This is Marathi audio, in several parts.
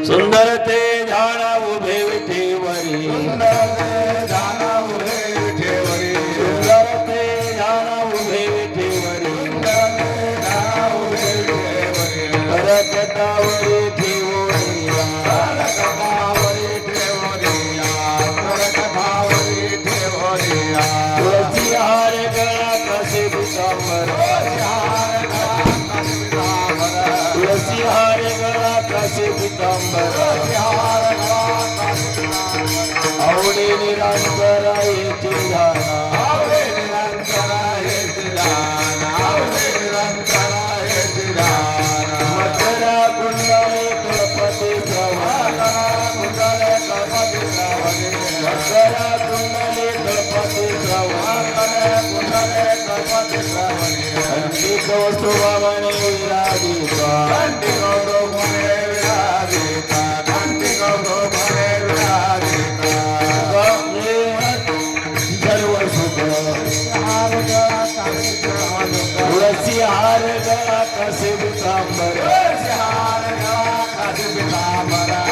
सुंदर ते झाड उभे विठेवरी सुंदर ते झाड उभे विठेवरी सुंदर ते झाड उभे विठेवरी करकटावरी ठेवोरिया करकटावरी ठेवोरिया करकटावरी ठेवोरिया तुळसी हार गळा कसे पितांबर तुळसी हार गळा कसे पितांबर आवडे निरंतर येते ध्याना आवडे निरंतर येते ध्याना आवडे निरंतर येते ध्याना मकरा कुंडले कल्पते प्रवाह कुंडले कल्पते प्रवाह मकरा कुंडले कल्पते प्रवाह कुंडले कल्पते प्रवाह अंकित वस्तु भावने विराजिता अंकित वस्तु भावने विराजिता अंकित वस्तु भावने विराजिता सर्व सुख तुळसी हार गळा कसे पितांबर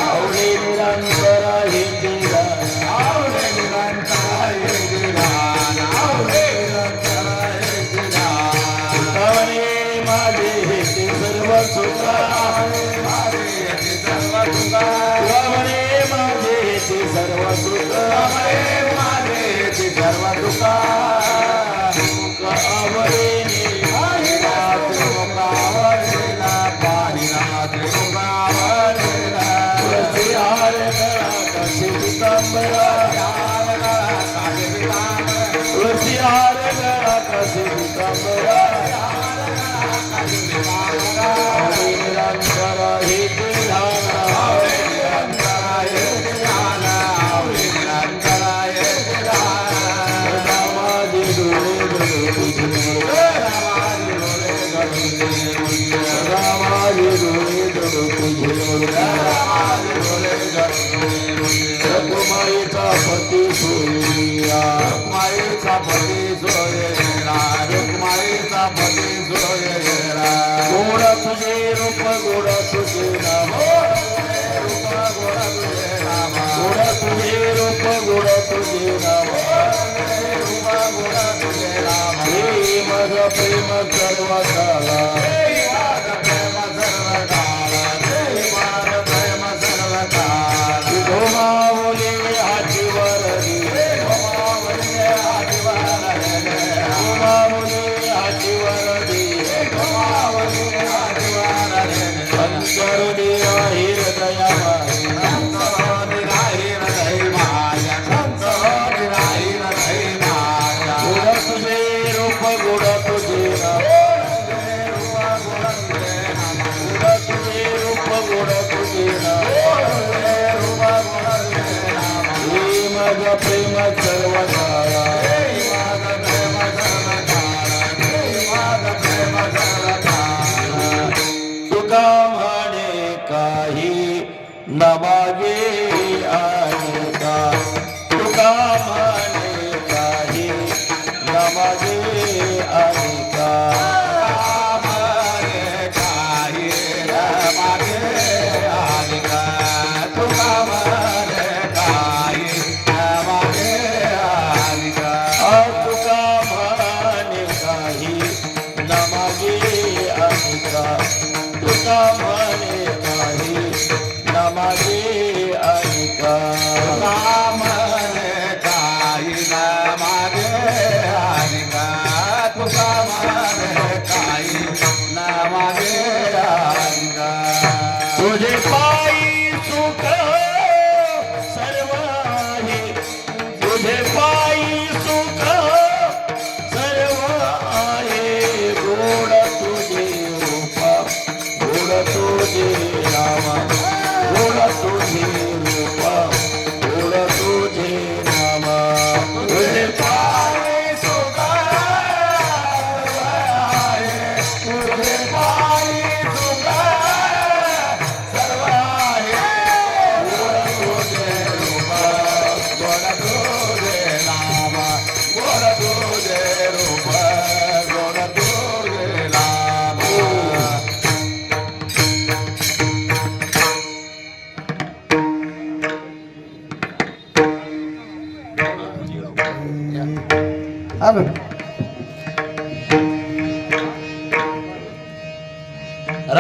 आवडे निरंतर हे देवान आवडे निरंतर हे देवान आवडे निरंतर हे देवान तुकावणे माझे हे ते सर्व सुख माझे हे सर्व सुख तुकावणे माझे हे ते सर्व सुख माझे हे ते सर्व दुःख मुख आवडे तुळसी हार गळा कसे पितांबर तुळसी हार गळा कसे पितांबर आवडे निरंतर हे ते ध्यान आवडे निरंतर हे ते ध्यान आवडे निरंतर हे ते ध्यान रामाजी डोळे गडो तुझे रामाजी डोळे गडो तुझे रखुमाईचा पती सोयरा रखुमाईचा पती सोयरा रखुमाईचा पती सोयरा गोड तुझे रूप गोड तुझे नाम गोड तुझे नाम गोड तुझे रूप गोड तुझे नाम गोड तुझे नाम हे माझ प्रेम सर्व काला प्रेम सर्व काला माझ प्रेम सर्व काला गोमावली हाती वरली गोमावली हाती वरली गोमावली हाती वरली गोमावली हाती वरली संतरुणी हृदया संतरुणी हृदय माया संतरुणी हृदय माया गोड तुझे रूप गोड तुझे नाम गोड तुझे रूप गोड तुझे नाम माझ प्रेम सर्व काळा तुका म्हणे काही न मागे आहे का तुका म्हणे काही न मागे आहे का काही न मागे आहे का तुका म्हणे काही तुका म्हणे काही न मागे आहे का तुका म्हणे काही न मागे आहे का तुका म्हणे काही न मागे आहे का तुका म्हणे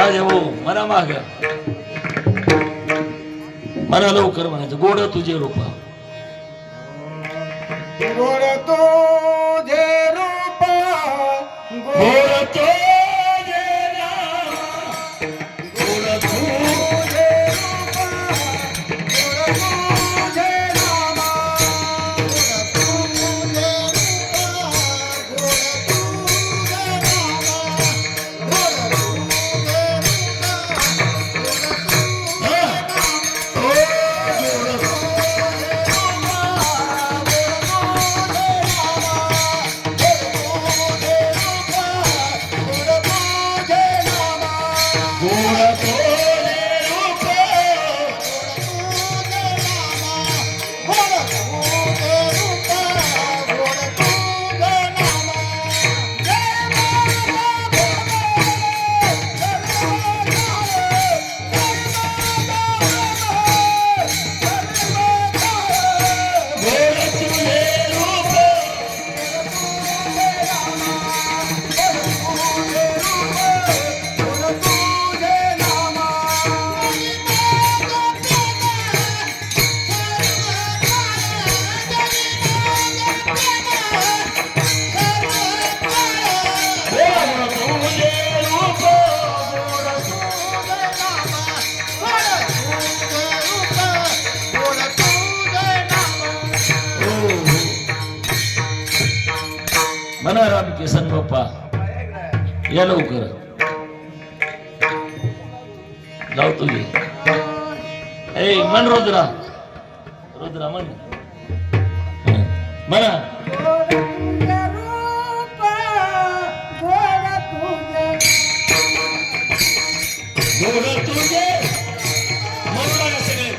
राजा भाऊ म्हणा माग म्हणा लवकर म्हणायचं गोड तुझे रूप गोड तुझे रूप गोड तुझे नाम गोड तुझे म्हणा रामकिसन बाप्पा या लवकर लावतो घे ए मन रुद्रा रुद्रा मन म्हणा गोड तुझे म्हणून सगळे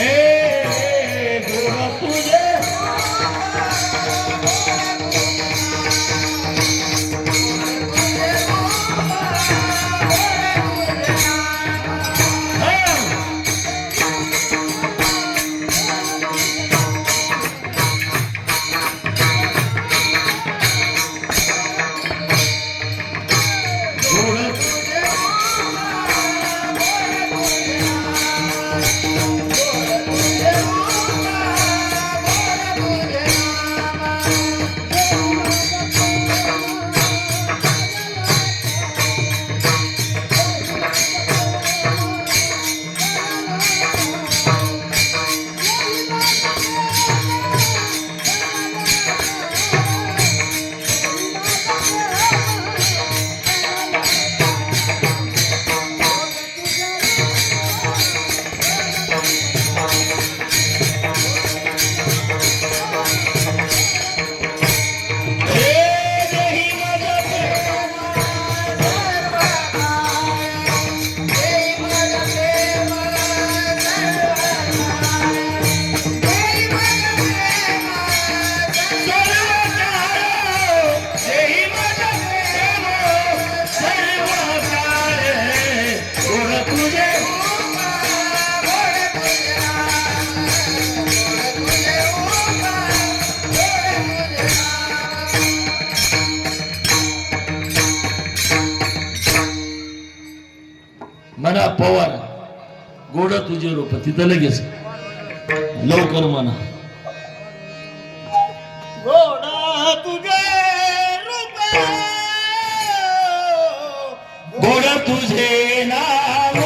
ए गोड तुझे म्हणा पवार गोड तुझे रूप तिथं लगेच लवकर म्हणा गोडा तुझे रूप गोड तुझे नाव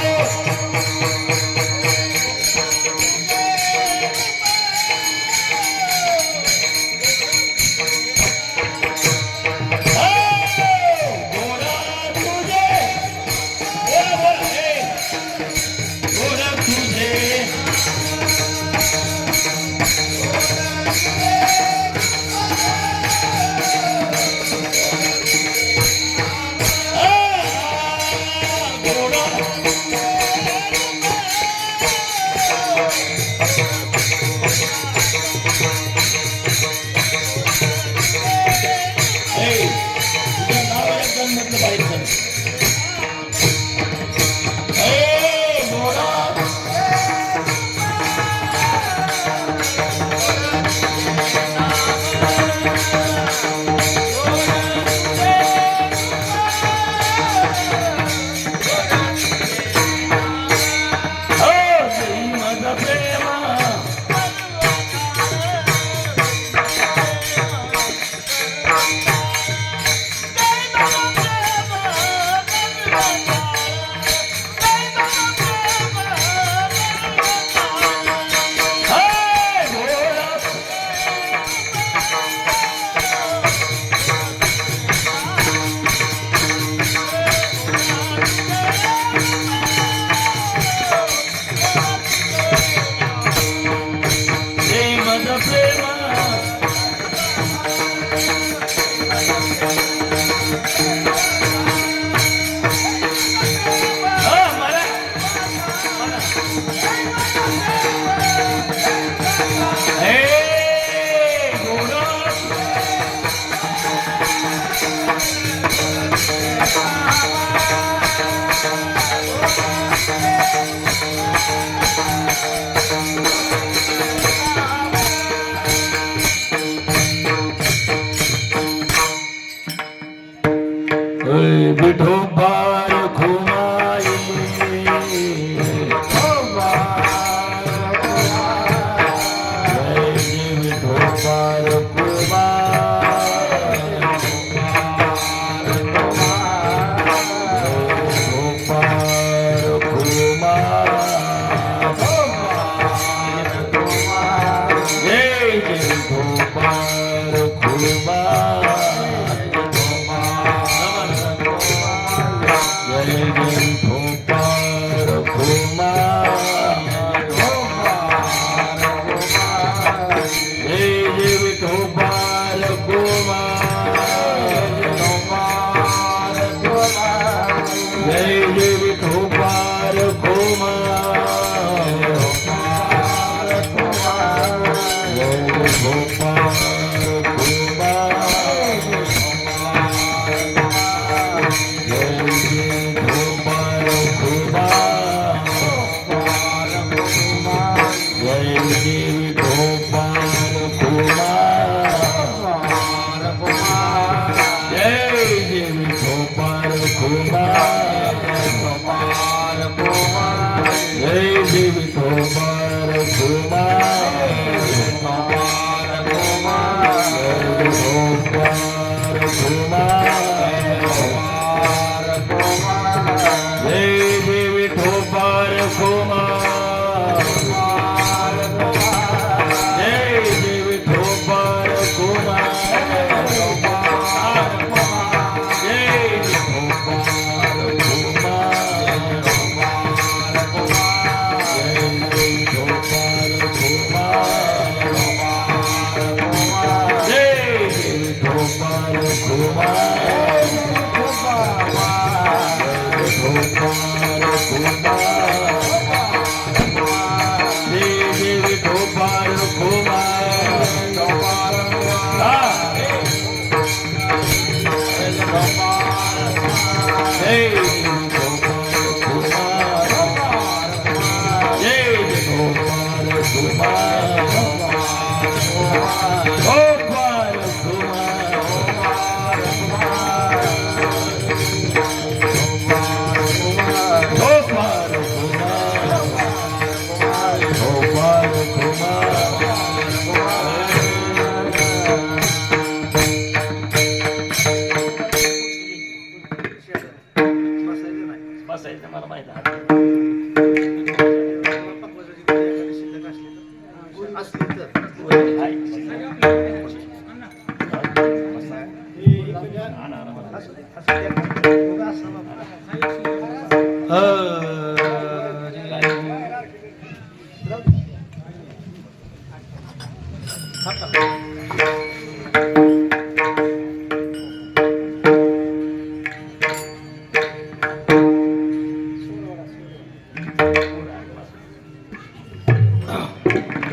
बसायचं मला माहित आहे.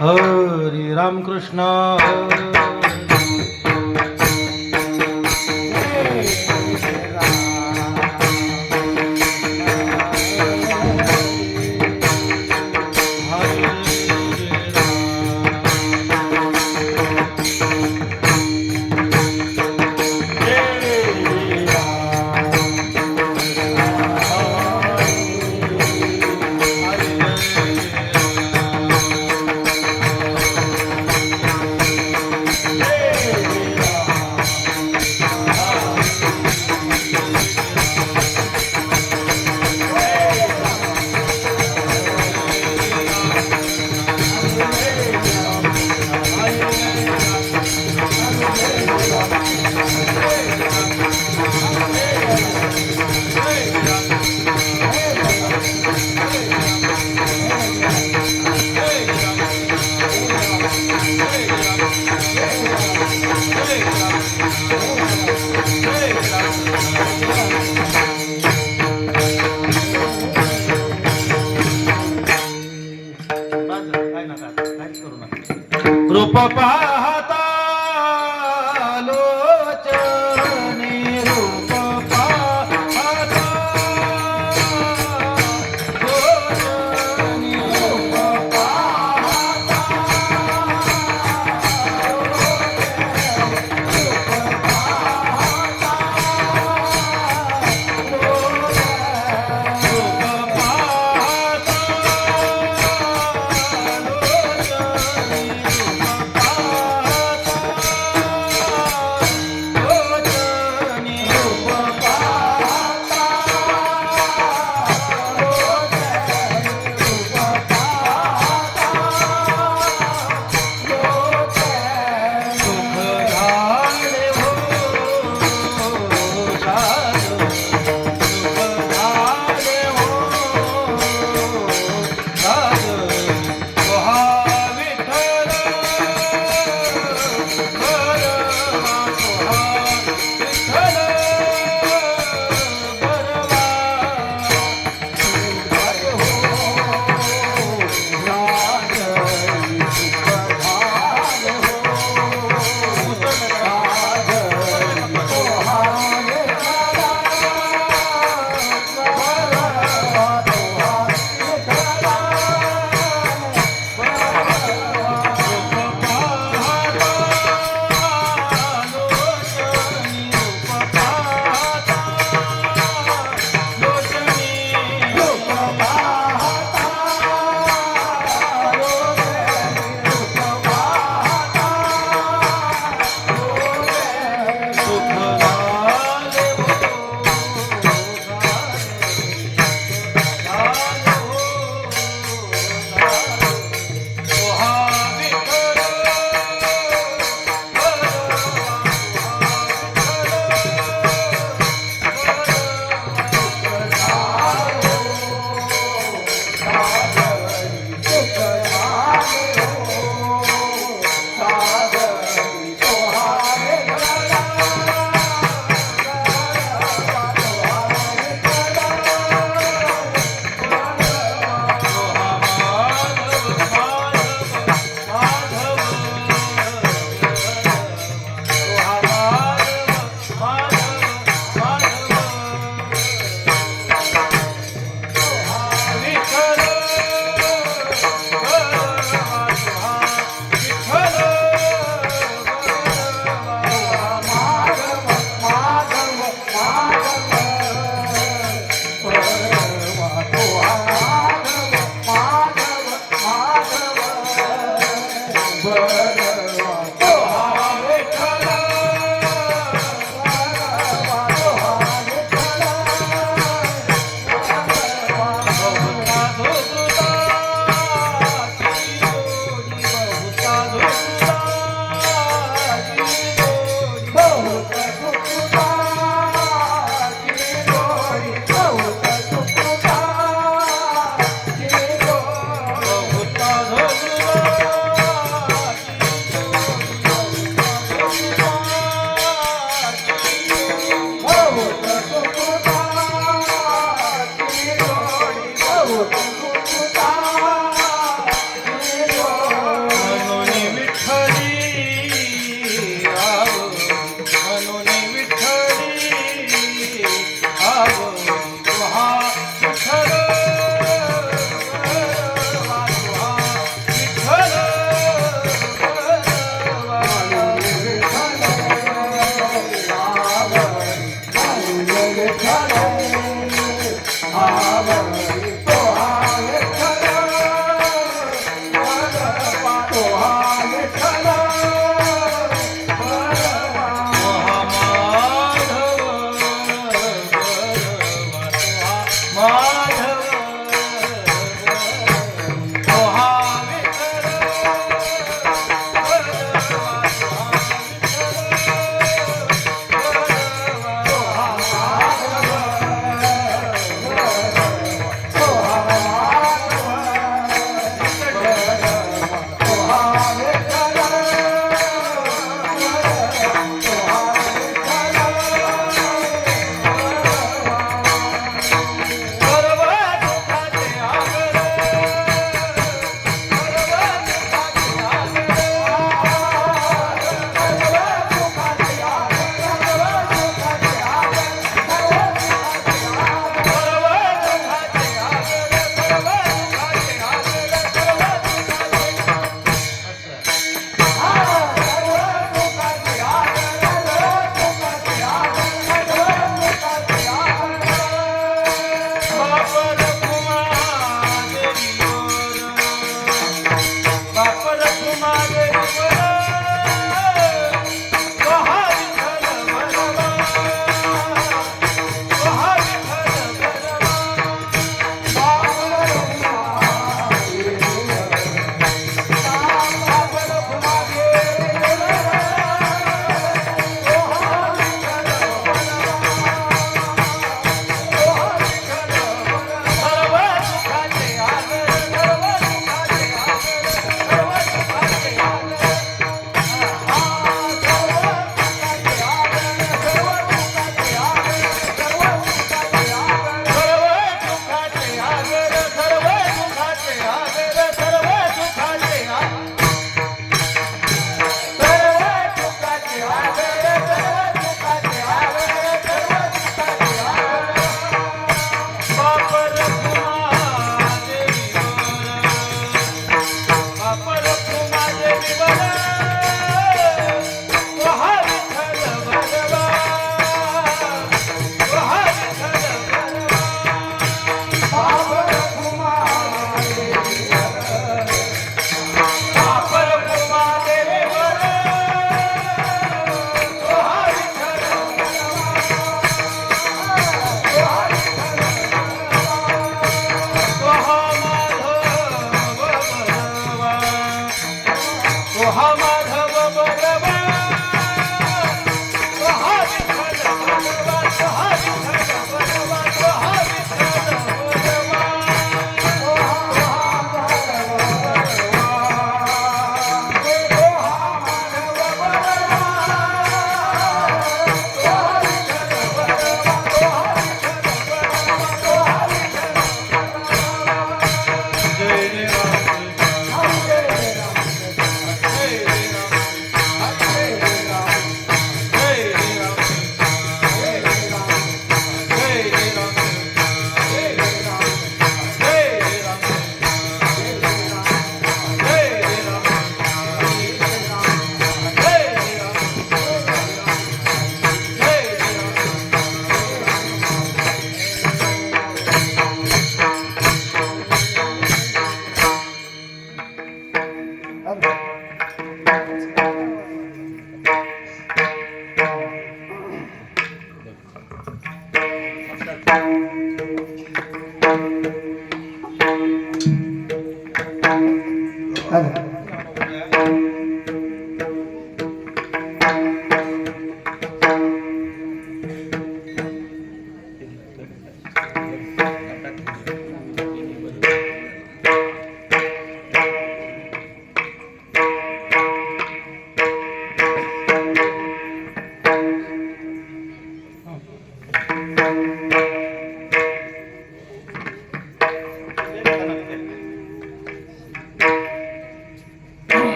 हरे रामकृष्ण रूप पाहता लोचने रूप पाहता लोचने रूप पाहता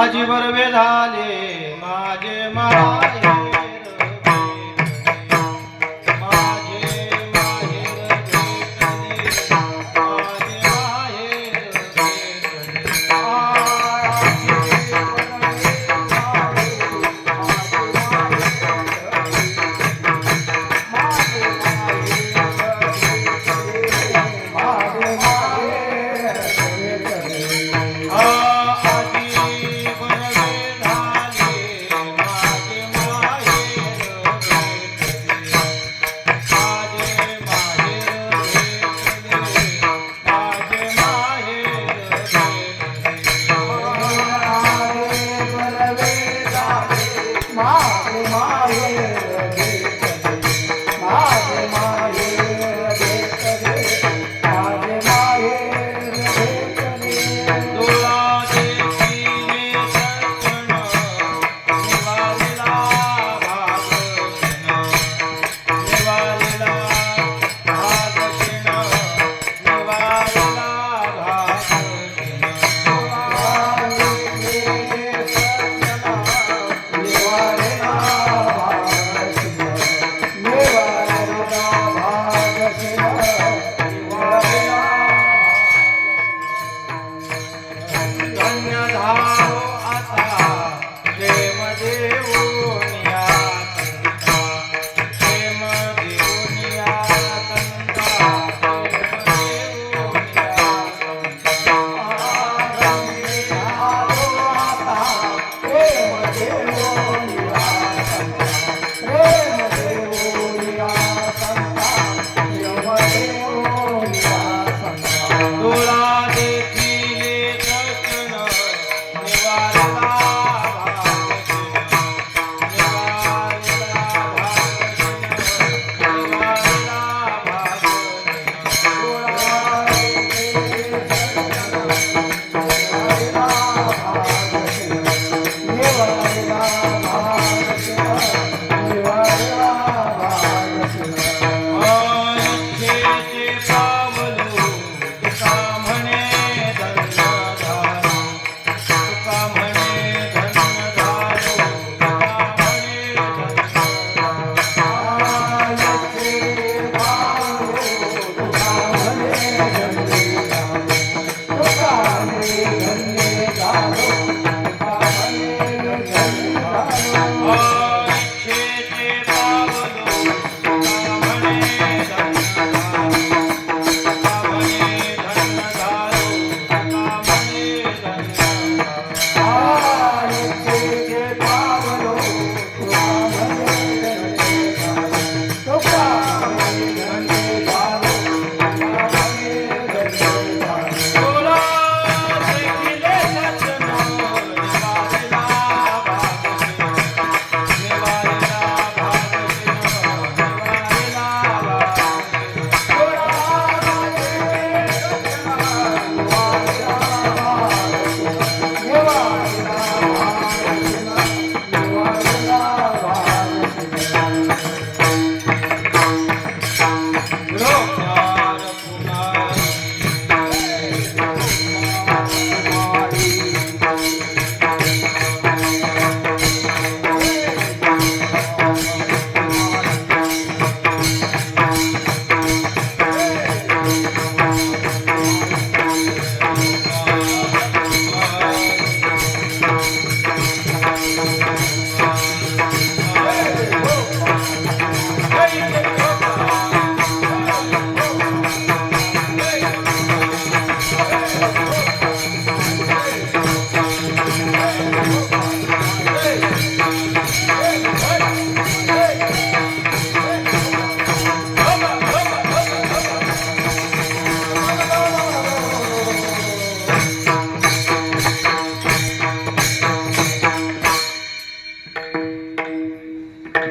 आजी बरवे झाले माझे माहेर माझे माहेर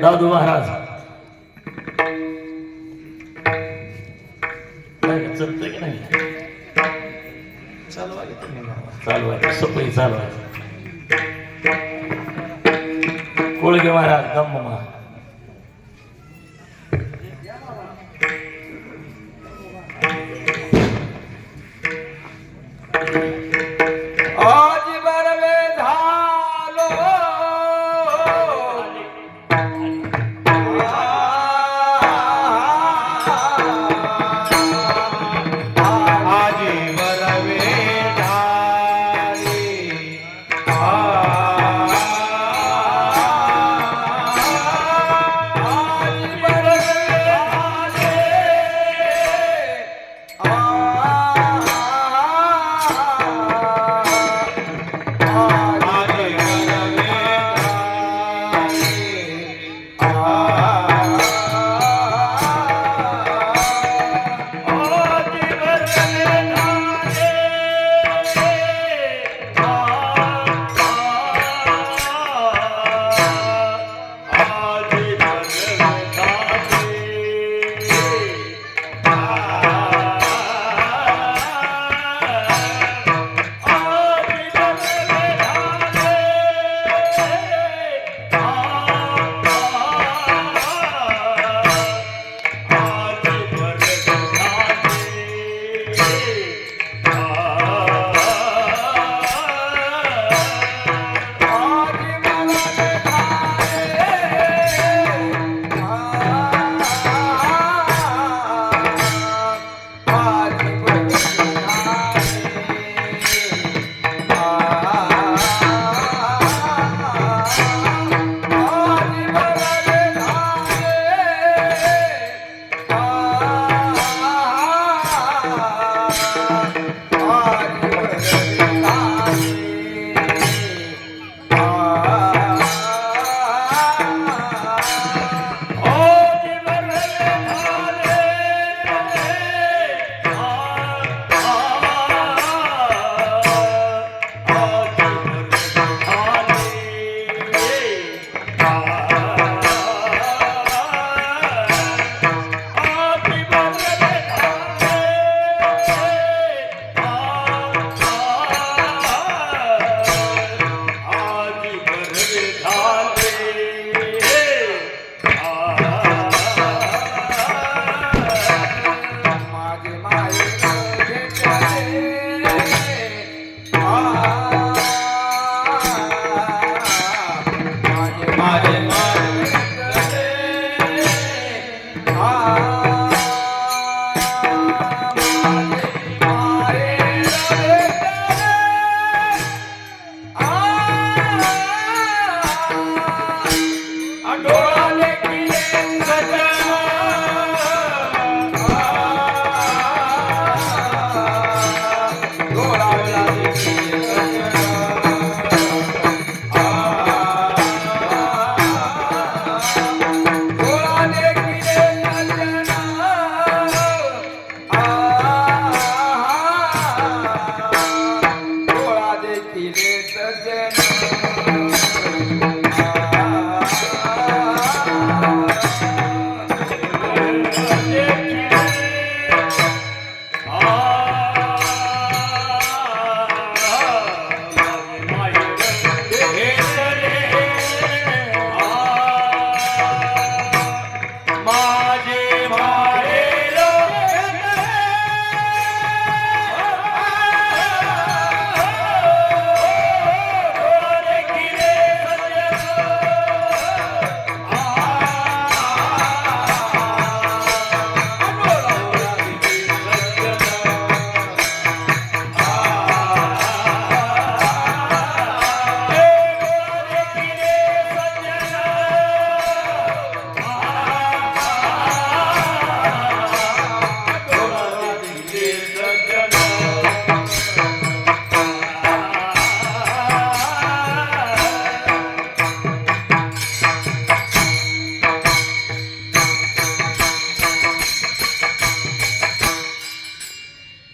दादू महाराज चलतंय की नाही चालवायचं सपई चालवायचं कोळगे महाराज गम्मा आज बरवे झालो आज बरवे झाले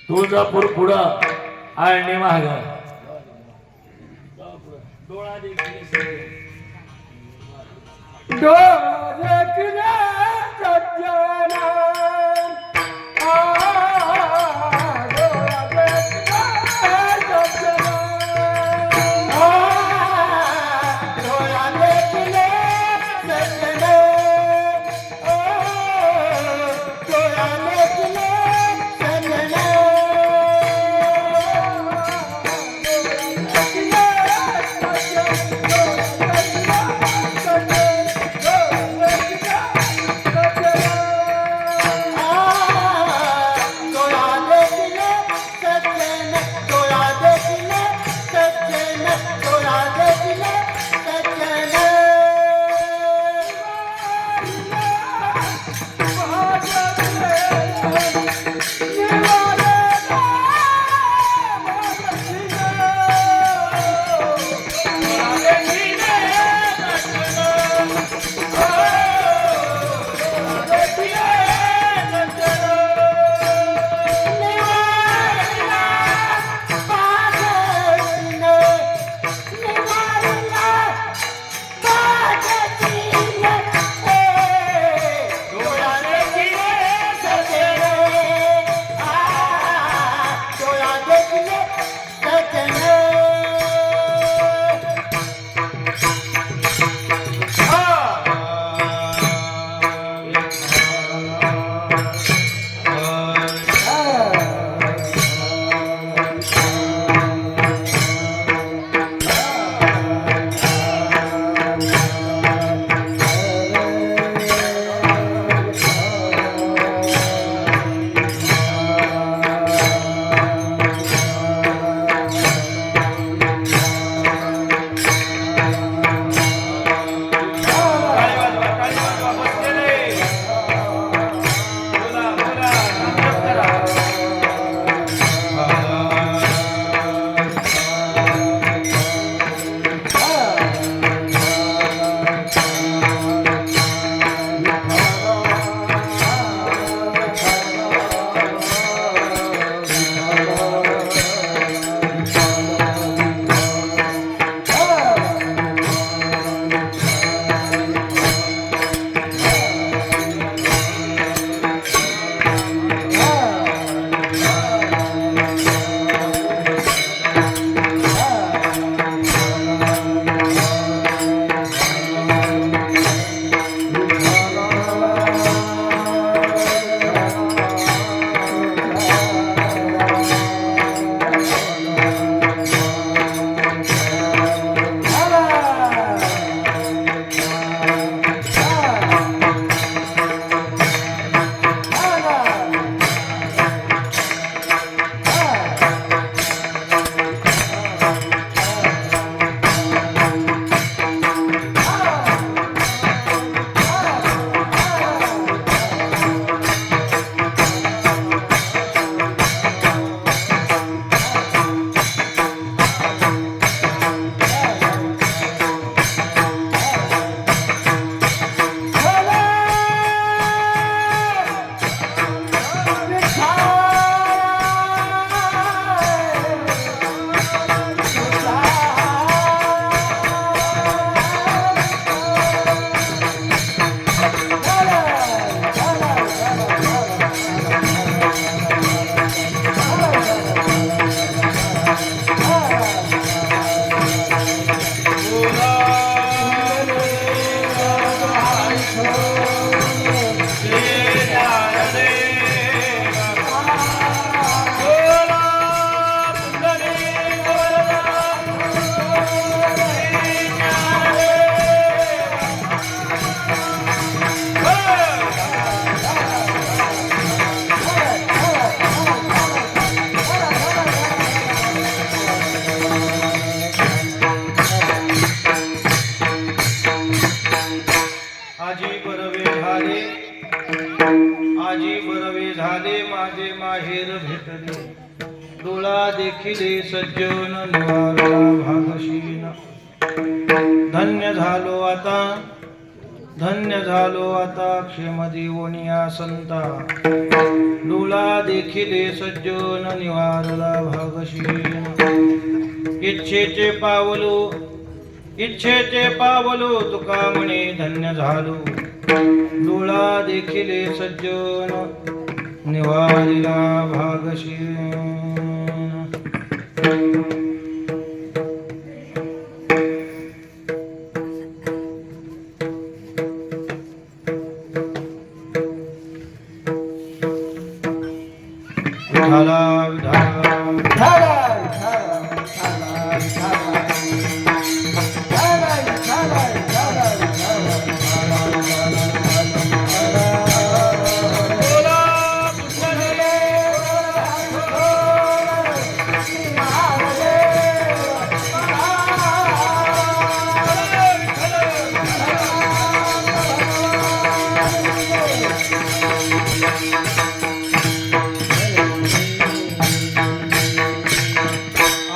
तुळजापूर पुढं आळणी महाग डोळा देखील देखिले सज्जन निवारला भागशीन धन्य झालो आता क्षेम देवोनिया संता डोला देखिले सज्जन निवारला भागशीन इच्छेचे पावलो इच्छेचे पावलो तुका म्हणे धन्य झालो डोळा देखिले सज्जन निवारिला भागशीन विठाला विठाला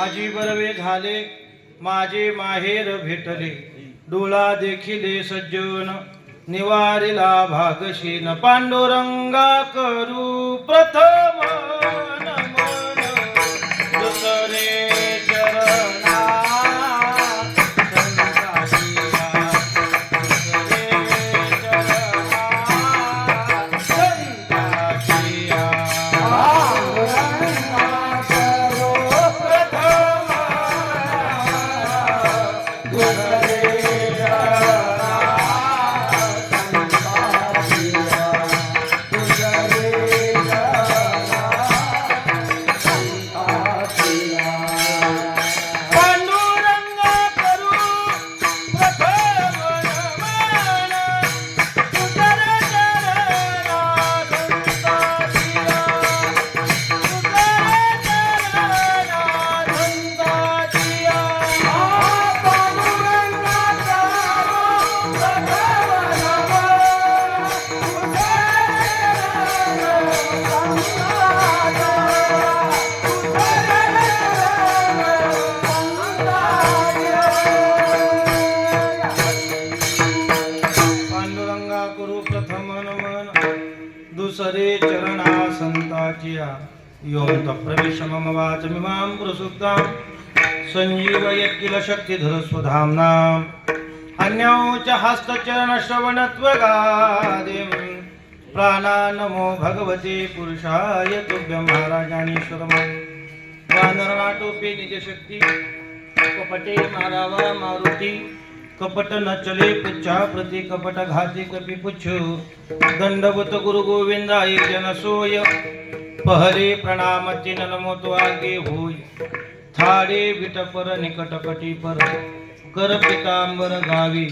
आजी बरवे झाले माझे माहेर भेटले डोळा देखिले सज्जन निवारिला भागशीन पांडुरंगा करू प्रथम नमन दुसरे चरणा संताशिया दुसरे चरणा संताशिया दुसरे चरणा संताचिया योम तप्रविश मम वाचमिमां प्रसुप्तां संजीवयत्किल शक्तिधर स्वधाम्नाम् अन्यौ च हस्तचरणश्रवणत्वगादिं प्राणा नमो भगवते पुरुषाय तुभ्यं महाराजानीश्वर वानरनाटोपे निजशक्ती कपटे मारावा मारुती कपट न चले पुच्छा प्रति कपट घाती कपि पुच्छु दंडवत गुरु गोविंदाय जन सोय पहरे प्रणाम चिन्ह नमो तो आगे होय थाडे विटपर निकट कटी पर कर पितांबर गावी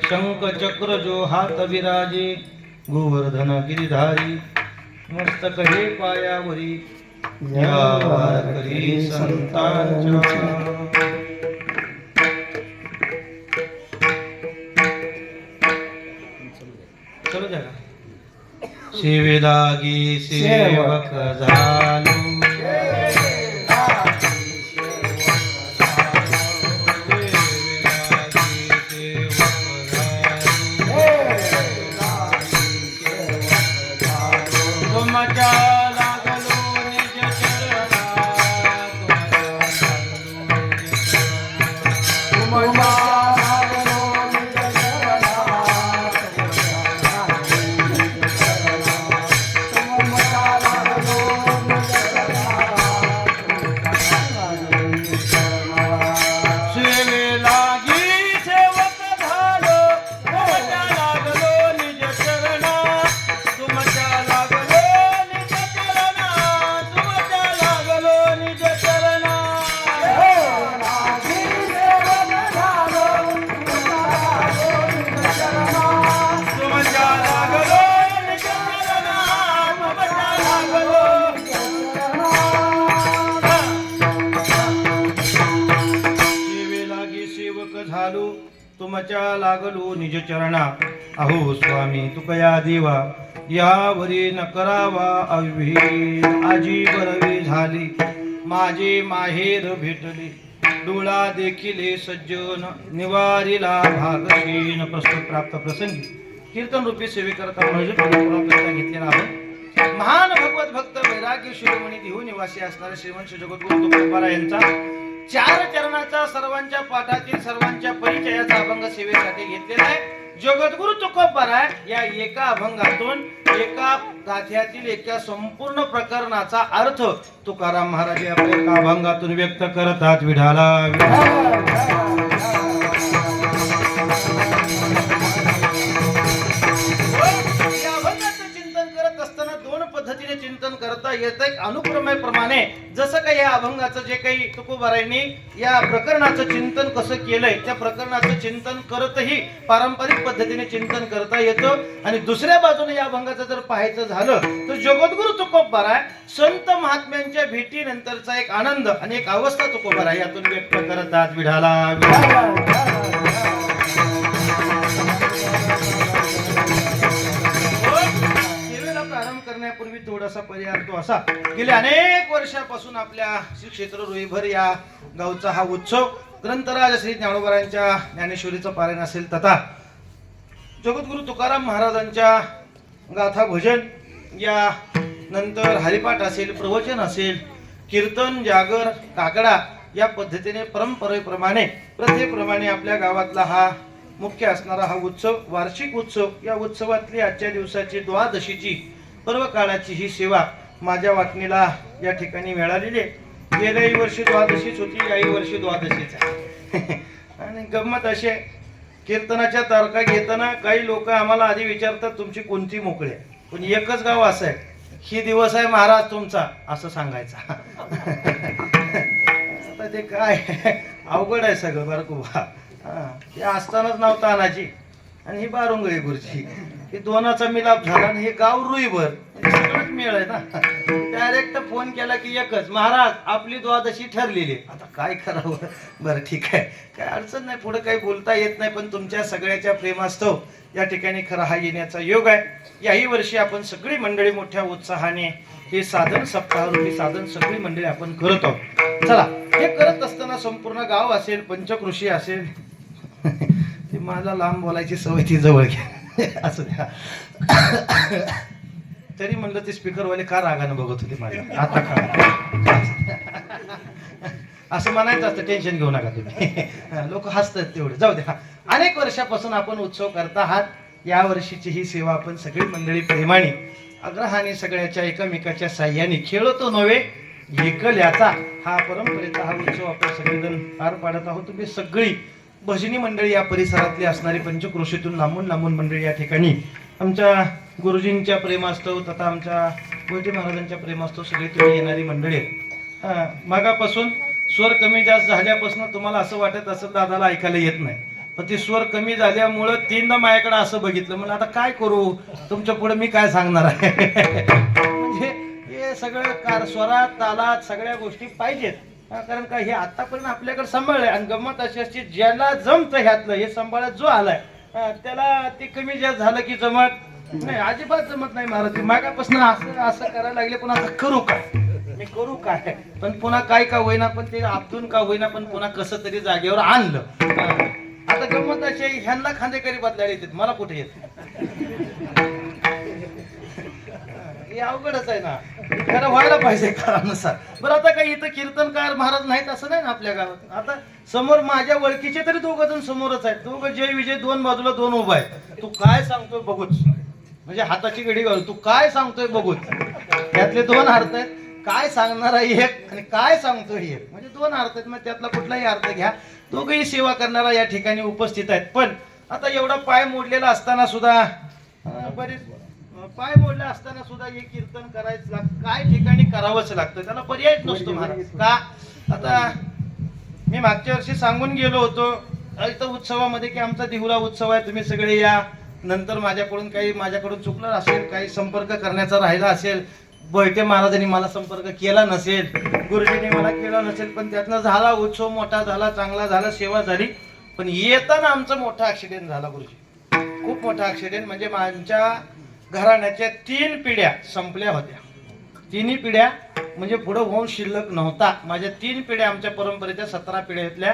शंख चक्र जो हात विराजे गोवर्धन गिरिधारी मस्तक हे पायावरी न्यावार करी संतांच्या चलो जागा सेवेलागी सेवक झालो तुमच्या लागलो निज चरणा झालो तुमच्या लागलो निज चरणा अहो स्वामी तुकया देवा यावरी न करावा अविहीन आजी बरवी झाली माझे माहेर भेटले डोळा देखिले सज्जन निवारिला भागशीन प्रस्तुत प्राप्त प्रसंगी कीर्तन रूपी सेवेकरता म्हणजे घेतलेला आहोत महान भगवत भक्त वैराग्य शिरोमणी देहू निवासी असणारे श्रीमंत जगद्गुरु तुकोबारा यांचा 4 चरणाचा सर्वांच्या पाठातील सर्वांच्या परिचयाचा अभंग सेवेसाठी घेतलेला आहे. जगद्गुरु तुकोबराय या एका अभंगातून एका गाथ्यातील एका संपूर्ण प्रकरणाचा अर्थ तुकाराम महाराज आपल्या एका अभंगातून व्यक्त करतात. विठाला या अभंगाचं चिंतन करत असताना 2 पद्धतीने चिंतन करता येतं. अनुक्रमेप्रमाणे जसं काही या अभंगाचं जे काही तुकोबारायांनी या प्रकरणाचं चिंतन कसं केलंय त्या प्रकरणाचं चिंतन करतही पारंपरिक पद्धतीने चिंतन करता येतं. आणि दुसऱ्या बाजूने या अभंगाचं जर पाहायचं झालं तर जगद्गुरु तुकोबाराय संत महात्म्यांच्या भेटीनंतरचा एक आनंद आणि एक अवस्था तुकोबाराय यातून व्यक्त करतात. विठाला सेवेला प्रारंभ करण्यापूर्वी थोडासा पर्याय तो असा, गेल्या अनेक वर्षापासून आपल्या श्री क्षेत्र रुईभर या गावचा हा उत्सव ग्रंथराज श्री ज्ञानोबारायांच्या ज्ञानेश्वरीचं पारायण असेल तथा जगद्गुरु तुकाराम महाराजांच्या गाथा भजन या नंतर हरिपाठ असेल, प्रवचन असेल, कीर्तन, जागर, काकडा या पद्धतीने परंपरेप्रमाणे प्रथेप्रमाणे आपल्या गावातला हा मुख्य असणारा हा उत्सव वार्षिक उत्सव. या उत्सवातली आजच्या दिवसाची द्वादशीची पर्व काळाची ही सेवा माझ्या वाटणीला या ठिकाणी मिळालेली आहे. गेल्याही वर्षी द्वादशीच होती, याही वर्षी द्वादशीच आहे. आणि गंमत अशी आहे, कीर्तनाच्या तारखा घेताना काही लोक आम्हाला आधी विचारतात तुमची कोणती मोकळी आहे, पण एकच गाव असं आहे ही दिवस आहे महाराज तुमचा असं सांगायचा. आता ते काय अवघड आहे सगळं बरं कुबा. ते असतानाच नाव तानाजी आणि ही बारुंगळी गुरुजी हे दोनाचा मिलाप झाला आणि हे गाव रुईभर सगळंच मिळ आहे ना. डायरेक्ट फोन केला की एकच, महाराज आपली द्वादशी ठरलेली. आता काय करावं, बरं ठीक आहे काय अडचण नाही, पुढे काही बोलता येत नाही, पण तुमच्या सगळ्याच्या प्रेमास्तव या ठिकाणी खरा हा येण्याचा योग आहे. याही वर्षी आपण सगळी मंडळी मोठ्या उत्साहाने हे साधन सप्ताहरूपी साधन सगळी मंडळी आपण करत आहोत. चला हे करत असताना संपूर्ण गाव असेल, पंचकृषी असेल, ते मला लांब बोलायची सवय ती जवळ घ्या असं द्या. तरी म्हणलं ते स्पीकरवाले का रागानं बघत होते माझ्या आता का असं म्हणायचं असतं. टेन्शन घेऊ नका तुम्ही, लोक हसतात तेवढे जाऊ द्या. अनेक वर्षापासून आपण उत्सव करत आहात. या वर्षीची ही सेवा आपण सगळी मंडळी प्रेमाने आग्रहाने सगळ्याच्या एकमेकाच्या साह्याने खेळतो नव्हे एकल्याचा हा परंपरेचा हा उत्सव आपण सगळेजण पार पाडत आहोत. तुम्ही सगळी भजनी मंडळी या परिसरातली असणारी पंचक्रोशीतून लांबून लांबून मंडळी या ठिकाणी आमच्या गुरुजींच्या प्रेमास्तव तथा आमच्या गोटे महाराजांच्या प्रेमास्तव सगळी तुम्ही येणारी मंडळी आहेत. मागापासून स्वर कमी जास्त झाल्यापासून तुम्हाला असं वाटत असं दादाला ऐकायला येत नाही, पण ते स्वर कमी झाल्यामुळं 3दा माझ्याकडे असं बघितलं, म्हणलं आता काय करू तुमच्या पुढे मी काय सांगणार आहे. म्हणजे हे सगळं स्वरात तालात सगळ्या गोष्टी पाहिजेत. कारण का हे आतापर्यंत आपल्याकडे सांभाळलंय आणि गंमत अशी असते ज्याला जमतं ह्यातलं हे सांभाळत जो आलाय त्याला ते कमी जास्त झालं की जमत नाही, अजिबात जमत नाही. महाराज मागापासून असं असं करायला लागले, पण आता करू काय, मी करू काय, पण पुन्हा काय का होईना, पण ते आपदून का होईना, पण पुन्हा कसं तरी जागेवर आणलं. आता गंमत अशी ह्यांना खांदेकरी बदलायला येतात, मला कुठे येत. हे अवघडच आहे ना, खरं व्हायला पाहिजे काळानुसार. बरं आता काही इथं कीर्तनकार महाराज नाहीत असं नाही ना आपल्या गावात. आता समोर माझ्या ओळखीचे तरी 2 जण समोरच आहेत, 2 जय विजय 2 बाजूला 2 उभा आहे. तू काय सांगतोय बघूच, म्हणजे हाताची घडी घालू, तू काय सांगतोय बघूच. त्यातले 2 अर्थ आहेत, काय सांगणार आहे एक आणि काय सांगतोय एक, म्हणजे 2 अर्थ आहेत. मग त्यातला कुठलाही अर्थ घ्या, दोघंही सेवा करणारा या ठिकाणी उपस्थित आहेत. पण आता एवढा पाय मोडलेला असताना सुद्धा बरेच पाय मोडले असताना सुद्धा हे कीर्तन करायचं लागतं, काय ठिकाणी करावंच लागतं, त्याला पर्यायच नसतो महाराज. का आता मी मागच्या वर्षी सांगून गेलो होतो इथं उत्सवामध्ये की आमचा दिहुला उत्सव आहे, तुम्ही सगळे या. नंतर माझ्याकडून चुकलं असेल, काही संपर्क करण्याचा राहिला असेल, बैठे महाराजांनी मला संपर्क केला नसेल, गुरुजींनी मला केला नसेल, पण त्यातनं झाला उत्सव, मोठा झाला, चांगला झाला, सेवा झाली. पण येताना आमचा मोठा ऍक्सिडेंट झाला गुरुजी, खूप मोठा ऍक्सिडेंट. म्हणजे माझ्या घराण्याच्या 3 पिढ्या संपल्या होत्या. 3 पिढ्या म्हणजे पुढे होऊन शिल्लक नव्हता. माझ्या 3 पिढ्या आमच्या परंपरेच्या 17 पिढ्यातल्या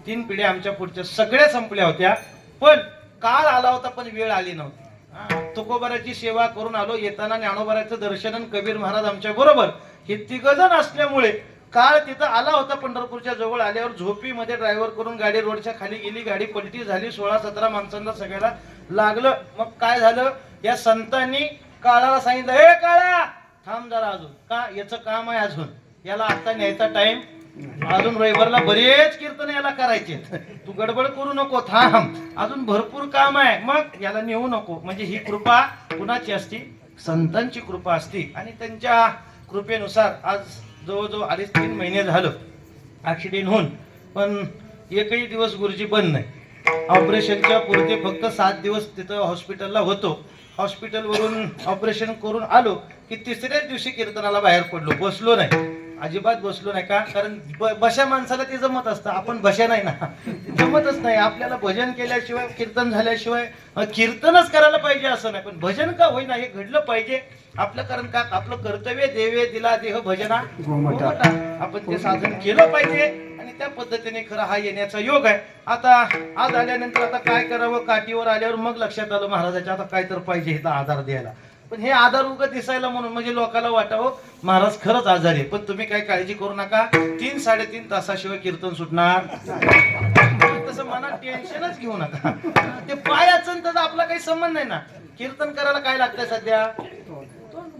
3 पिढ्या आमच्या पुढच्या सगळ्या संपल्या होत्या. पण काळ आला होता पण वेळ आली नव्हती. तुकोबाराची सेवा करून आलो, येताना ज्ञानोबाराचं दर्शन आणि कबीर महाराज आमच्या बरोबर हे 3 जण असल्यामुळे काळ तिथं आला होता. पंढरपूरच्या जवळ आल्यावर झोपीमध्ये ड्रायव्हर करून गाडी रोडच्या खाली गेली. गाडी पलटी झाली. 16-17 माणसांना सगळ्याला लागलं. मग काय झालं, या संतांनी काळाला सांगितलं, हे काळा थांब जरा, अजून का याचं काम आहे, अजून याला आता न्यायचा टाइम, अजून रविवारला बरेच कीर्तन याला करायचे, तू गडबड करू नको, थांब, अजून भरपूर काम आहे, मग याला नेऊ नको. म्हणजे ही कृपा कुणाची असती? संतांची कृपा असती. आणि त्यांच्या कृपेनुसार आज जवळजवळ 2.5-3 महिने झालं ऍक्सिडेंट होऊन, पण एकही दिवस गुरुजी बंद नाही. ऑपरेशनच्या पुरते फक्त 7 दिवस तिथं हॉस्पिटलला होतो. हॉस्पिटलवरून ऑपरेशन करून आलो की तिसऱ्याच दिवशी कीर्तनाला बाहेर पडलो. बसलो नाही, अजिबात बसलो नाही. का? कारण बशा माणसाला ते जमत असतं, आपण बशा नाही ना, जमतच नाही आपल्याला. भजन केल्याशिवाय, कीर्तन झाल्याशिवाय, कीर्तनच करायला पाहिजे असं नाही, पण भजन का होईना हे घडलं पाहिजे आपलं. कारण का आपलं कर्तव्य, देवे दिला देह भजना गोमटा, आपण ते साधन केलं पाहिजे. आणि त्या पद्धतीने खरं हा येण्याचा योग आहे. आता आज आल्यानंतर आता काय करावं, काठीवर आल्यावर मग लक्षात आलं महाराजाच्या आता काय तर पाहिजे इथं आधार द्यायला. पण हे आधार उगा दिसायला म्हणून, म्हणजे लोकांना वाटावं महाराज खरंच आजारी आहे. पण तुम्ही काही काळजी करू नका, 3-3.5 तासाशिवाय कीर्तन सुटणार. तसं मनात टेन्शनच घेऊ नका. ते पाय अचन तर आपला काही संबंध नाही ना. कीर्तन करायला काय लागतंय सध्या,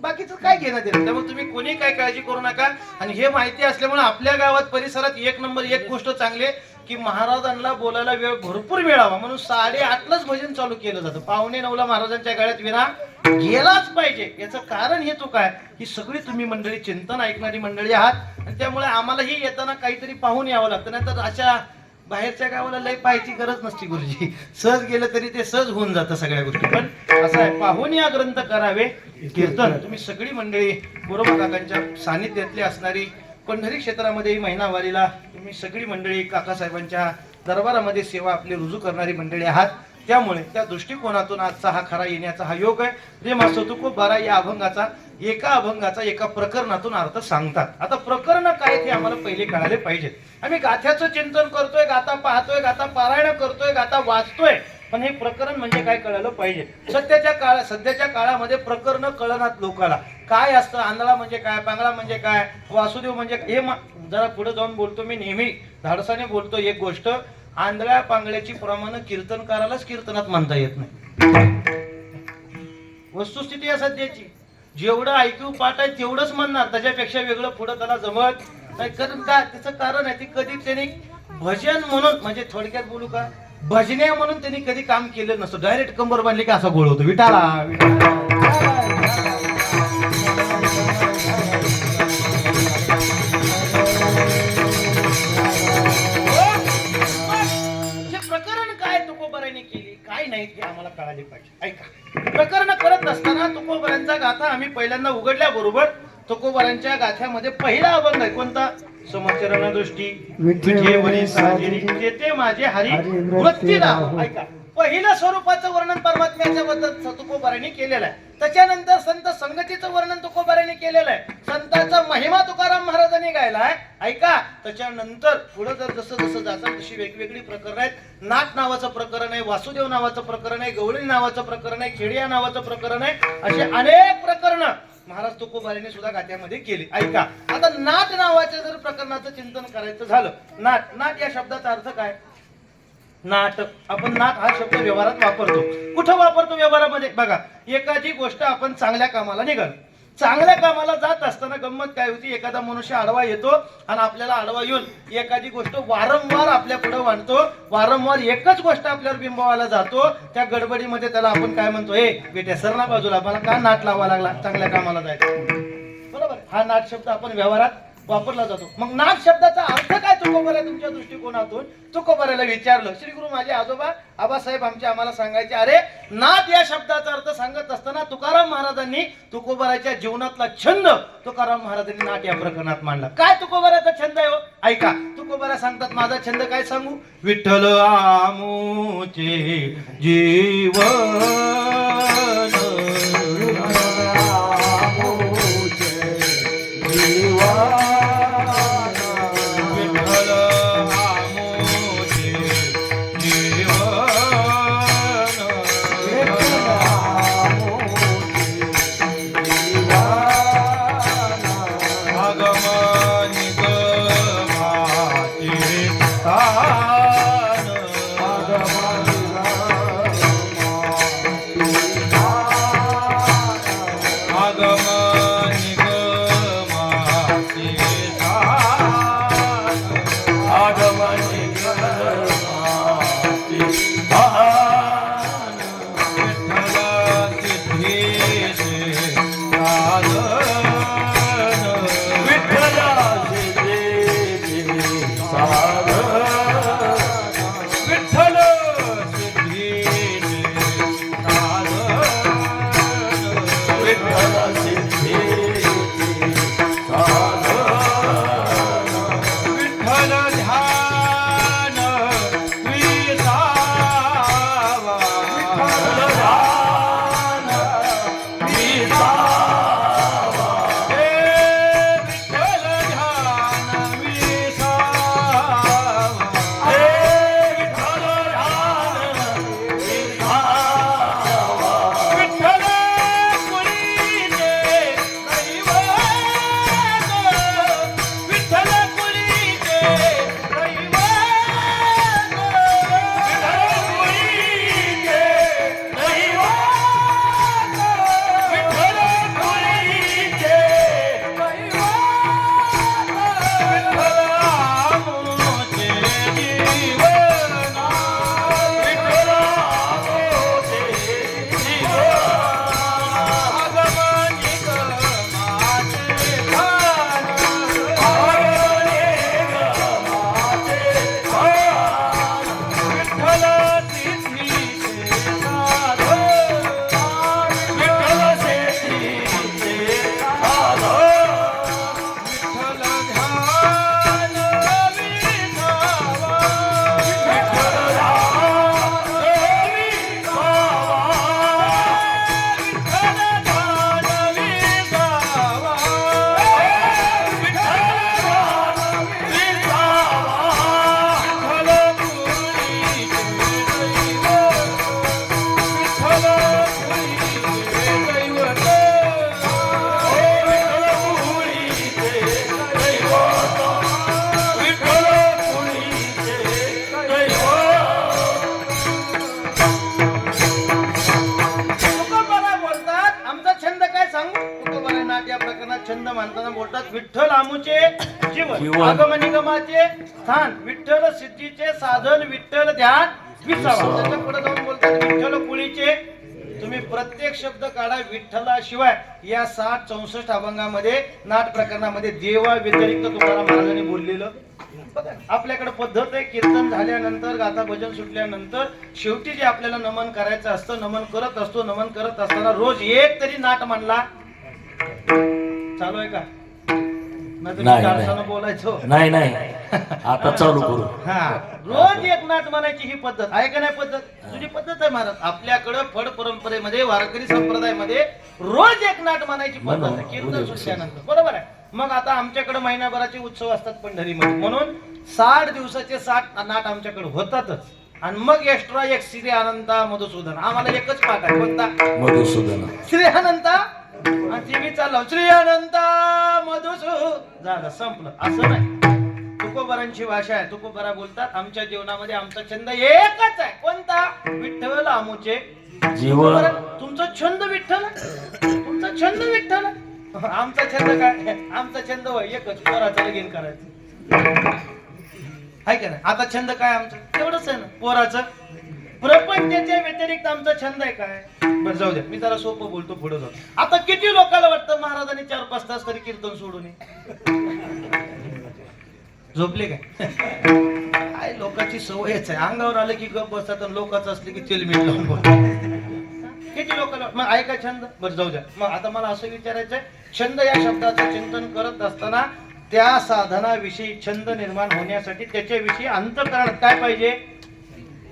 बाकीचं काय घेणं देणं. त्यामुळे तुम्ही कोणी काय काळजी करू नका. आणि हे माहिती असल्यामुळे आपल्या गावात परिसरात 1 नंबर 1 गोष्ट चांगली आहे की महाराजांना बोलायला वेळ भरपूर मिळावा म्हणून 8:30लाच भजन चालू केलं जातं. 8:45ला महाराजांच्या गळ्यात विना गेलाच पाहिजे. याचं कारण हेतू काय, ही सगळी तुम्ही मंडळी चिंतन ऐकणारी मंडळी आहात. आणि त्यामुळे आम्हालाही येताना काहीतरी पाहून यावं लागतं. नाही तर अशा बाहेरच्या गावाला लय पाहायची गरज नसती गुरुजी, सहज गेलं तरी ते सहज होऊन जातं सगळ्या गोष्टी. पण असं आहे, पाहून या ग्रंथ करावे कीर्तन. तुम्ही सगळी मंडळी बरोबर काकांच्या सानिध्यातली असणारी, पंढरी क्षेत्रामध्ये महिनावारीला तुम्ही सगळी मंडळी काकासाहेबांच्या दरबारामध्ये सेवा आपली रुजू करणारी मंडळी आहात. त्यामुळे त्या दृष्टिकोनातून आजचा हा खरा येण्याचा हा योग आहे. प्रेम असो तुको 12 या अभंगाचा, एका अभंगाचा एका प्रकरणातून अर्थ सांगतात. आता प्रकरण काय ते आम्हाला पहिले कळाले पाहिजेत. आम्ही गाथ्याचं चिंतन करतोय, गाथा पाहतोय, गाथा पारायण करतोय, गाथा वाचतोय, पण हे प्रकरण म्हणजे काय कळालं पाहिजे. सध्याच्या काळामध्ये प्रकरण कळनात लोकांना. काय असतं, आंधळा म्हणजे काय, पांगळा म्हणजे काय, वासुदेव म्हणजे हे जरा पुढे जाऊन बोलतो. मी नेहमी धाडसाने बोलतो एक गोष्ट, आंधळ्या पांगळ्याची प्रमाण कीर्तनकारालाच कीर्तनात म्हणता येत नाही. वस्तुस्थिती आहे सध्याची. जेवढं ऐकू पाठ आहे तेवढंच म्हणणार, त्याच्यापेक्षा वेगळं पुढं त्याला जमत नाही. कारण काय, त्याचं कारण आहे, ती कधी त्यांनी भजन म्हणून, म्हणजे थोडक्यात बोलू का, भजने म्हणून त्यांनी कधी काम केलं नसतं. डायरेक्ट कंबर बांधली की असा गोळ होतो, विठाला प्रकरण काय तुकोबाराने केली काय नाही ते आम्हाला कळाले पाहिजे. ऐका, प्रकरण करत असताना तुकोबारांचा गाथा आम्ही पहिल्यांदा उघडल्या बरोबर तुकोबारांच्या गाथ्यामध्ये पहिला अभंग आहे कोणता, समचरण दृष्टी विठेवरी साजिरी जेते माझे हरी वृत्ती लाभ. ऐका, पहिल्या स्वरूपाचं वर्णन परमात्म्याच्या बद्दल तुकोबारांनी केलेलं आहे. त्याच्यानंतर संत संगतीचं वर्णन तुकोबारांनी केलेलं आहे. संतांचा महिमा तुकाराम महाराजांनी गायला आहे. ऐका, त्याच्यानंतर पुढे जर जसं जसं जातात तशी वेगवेगळी प्रकरण आहेत. नाट नावाचं प्रकरण आहे, वासुदेव नावाचं प्रकरण आहे, गवळी नावाचं प्रकरण आहे, खेडिया नावाचं प्रकरण आहे. असे अनेक प्रकरण महाराज तुकोबारांनी सुद्धा गाथ्यामध्ये केली. ऐका, आता नाट नावाच्या जर प्रकरणाचं चिंतन करायचं झालं, नाट या शब्दाचा अर्थ काय, नाट. आपण नाट हा शब्द व्यवहारात वापरतो. कुठं वापरतो व्यवहारामध्ये, बघा, एखादी गोष्ट आपण चांगल्या कामाला निघाल, चांगल्या कामाला जात असताना गंमत काय होती, एखादा मनुष्य आडवा येतो आणि आपल्याला आडवा येऊन एखादी गोष्ट वारंवार आपल्या पुढे मांडतो, वारंवार एकच गोष्ट आपल्यावर बिंबवायला जातो. त्या गडबडीमध्ये त्याला आपण काय म्हणतो, हे बेटे सर ना बाजूला, मला का नाट लावा लागला, चांगल्या कामाला जायचं. बरोबर, हा नाट शब्द आपण व्यवहारात वापरला जातो. मग नाट शब्दाचा अर्थ काय तुकोबारा तुमच्या दृष्टिकोनातून, तुकोबाराला विचारलं. श्री गुरु माझे आजोबा आबासाहेब आमचे आम्हाला सांगायचे, अरे नाट या शब्दाचा अर्थ सांगत असताना तुकाराम महाराजांनी तुकोबाराच्या जीवनातला छंद तुकाराम महाराजांनी नाट या प्रकरणात मांडला. काय तुकोबाराचा छंद आहे हो, ऐका, तुकोबारा सांगतात, माझा छंद काय सांगू, विठ्ठल आमुचे जीवन आगमनिक विठ्ठल आमुचे जीवन जीवन. आगम निगमाचे स्थान विठ्ठल सिद्धीचे साधन विठ्ठल ध्यान विसावा त्याच्या पुढे जाऊन बोलतात विठ्ठल कुळीचे तुम्ही प्रत्येक शब्द काढा विठ्ठलाशिवाय या 60-64 अभंगामध्ये नाट प्रकरणामध्ये देवा व्यतिरिक्त तुकाराम महाराजांनी बोललेलं बघा. आपल्याकडे पद्धत आहे कीर्तन झाल्यानंतर गाथा भजन सुटल्यानंतर शेवटी जे आपल्याला नमन करायचं असतं नमन करत असतो नमन करत असताना रोज एक तरी नाट म्हणला चालू आहे का नाही. बोलायचो नाही नाही आता चालू करू. हा रोज एक नाट म्हणायची ही पद्धत आहे का नाही पद्धत तुझी पद्धत आहे महाराज आपल्याकडं फड परंपरेमध्ये वारकरी संप्रदायामध्ये रोज एक नाट म्हणायची पद्धत आहे कीर्तन सुटल्यानंतर बरोबर आहे. मग आता आमच्याकडे महिनाभराचे उत्सव असतात पंढरीमध्ये म्हणून 60 दिवसाचे 60 नाट आमच्याकडे होतातच आणि मग एक्स्ट्रा एक श्री अनंता मधुसूदन आम्हाला एकच पाठ आहे कोणता मधुसूदन श्री अनंता आणि मी चाललो श्री अनंता मधुसूदन झालं संपलं असं नाही. तुकोबरांची भाषा आहे तुकोबरा बोलतात आमच्या जीवनामध्ये आमचा छंद एकच आहे कोणता विठ्ठल आमुचे जीवन. तुमचा छंद विठ्ठल तुमचा छंद विठ्ठल आमचा छंद काय आमचा छंद होय एकच पोराचं लगीन करायचं आहे का नाही. आता छंद काय आमचं तेवढंच आहे ना पोराचं प्रपंचाच्या व्यतिरिक्त आमचा छंद आहे काय बरं जाऊ द्या मी जरा सोपं बोलतो पुढे जाऊ. आता किती लोकांना वाटतं महाराजांनी 4-5 तास तरी कीर्तन सोडून झोपले काय काय लोकांची सवयच आहे अंगावर आलं की गप बसतात आणि लोकांचं असले की चिलमीट लावून बोलतात. किती लोकांना मग ऐका छंद बरं जाऊ द्या. मग आता मला असं विचारायचंय छंद या शब्दाचं चिंतन करत असताना त्या साधनाविषयी छंद निर्माण होण्यासाठी त्याच्याविषयी अंतःकरणात काय पाहिजे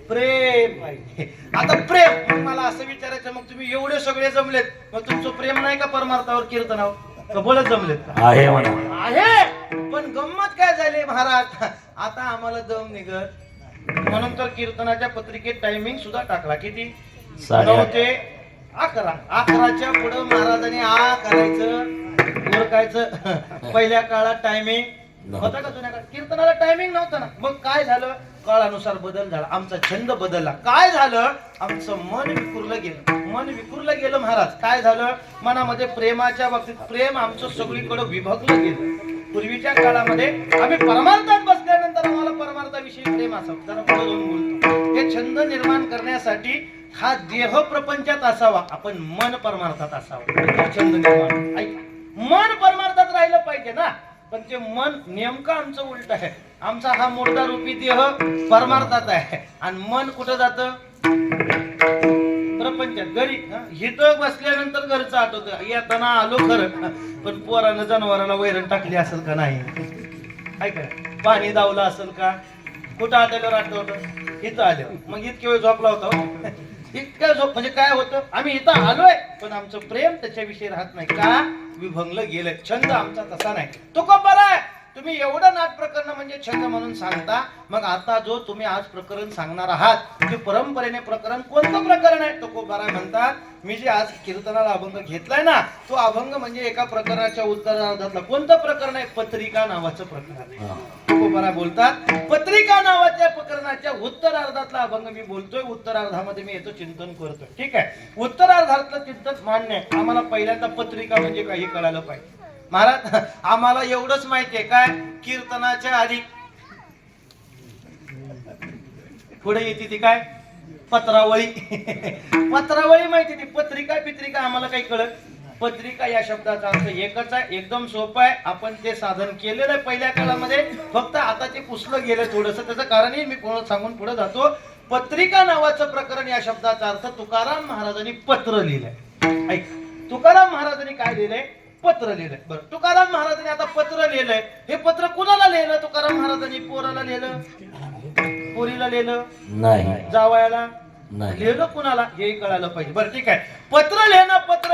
प्रेम पाहिजे. आता प्रेम मग मला असं विचारायचं मग तुम्ही एवढे सगळे जमलेत मग तुमचं प्रेम नाही का परमार्थावर कीर्तनावर कबळच जमलेत का आहे म्हणा आहे पण गंमत काय झाली महाराज आता आम्हाला दम निघत म्हणून तर कीर्तनाच्या पत्रिकेत टायमिंग सुद्धा टाकला किती 9 ते 11 11च्या पुढे महाराजांनी आ करायचं ओरकायचं पहिल्या काळात टायमिंग होता का जुन्या काळात कीर्तनाला टायमिंग नव्हता ना मग काय झालं काळानुसार बदल झाला आमचा छंद बदलला काय झालं आमचं मन विखुरलं गेलं महाराज काय झालं मनामध्ये प्रेमाच्या बाबतीत प्रेम आमचं सगळीकडे विभागलं गेलं. पूर्वीच्या काळामध्ये आम्ही परमार्थात बसल्यानंतर आम्हाला परमार्थाविषयी प्रेम असावं जरा पुढे जाऊन बोलतो हे छंद निर्माण करण्यासाठी हा देह प्रपंचात असावा आपण मन परमार्थात असावं छंद निर्माण ऐका मन परमार्थात राहिलं पाहिजे ना पण ते मन नेमकं आमचं उलट आहे आमचा हा मुर्दा रूपी देह परमार्थात आहे आणि मन कुठं जातं प्रपंचात घरी हिथं बसल्यानंतर घरचं आठवतं येताना आलो खरं पण पोरानं जनावराला वैरण टाकली असेल का नाही ऐका पाणी दावलं असेल का कुठं आल्यावर आठवतं इथं आलं मग इतके वेळ झोपला होता इतक्या झोप म्हणजे काय होतं आम्ही इथं आलोय पण आमचं प्रेम त्याच्याविषयी राहत नाही का विभंगलं गेलं छंद आमचा तसा नाही तो का बरा आहे तुम्ही एवढं नाट प्रकरण म्हणजे छंद म्हणून सांगता मग आता जो तुम्ही आज प्रकरण सांगणार आहात ते परंपरेने प्रकरण कोणतं प्रकरण आहे तो खूप बरा म्हणतात मी जे आज कीर्तनाला अभंग घेतलाय ना तो अभंग म्हणजे एका प्रकरणाच्या उत्तरार्धातला कोणतं प्रकरण आहे पत्रिका नावाचं प्रकरण खूप बरा बोलतात पत्रिका नावाच्या प्रकरणाच्या उत्तरार्धातला अभंग मी बोलतोय उत्तरार्धामध्ये मी याचं चिंतन करतोय ठीक आहे उत्तरार्धातलं चिंतन मान्य आहे आम्हाला पहिल्यांदा पत्रिका म्हणजे काही कळायला पाहिजे महाराज आम्हाला एवढंच माहितीये काय कीर्तनाच्या आधी पुढे येते ती काय पत्रावळी पत्रावळी माहिती ती पत्रिका आम्हाला काही कळत पत्रिका या शब्दाचा अर्थ एकच आहे एकदम सोपं आहे आपण ते साधन केलेलं आहे पहिल्या काळामध्ये फक्त आता ते पुसलं गेलं थोडंसं त्याचं कारणही मी कोणाला सांगून पुढे जातो पत्रिका नावाचं प्रकरण या शब्दाचा अर्थ तुकाराम महाराजांनी पत्र लिहिलंय ऐक तुकाराम महाराजांनी काय लिहिलंय पत्र लिहिलंय बरं तुकाराम महाराजांनी आता पत्र लिहिलंय हे पत्र कुणाला लिहिलं तुकाराम महाराजांनी पोराला लिहिलं पोरीला लिहिलं नाही जावयाला नाही लिहिलं कुणाला हे कळायला पाहिजे बरं ठीक आहे पत्र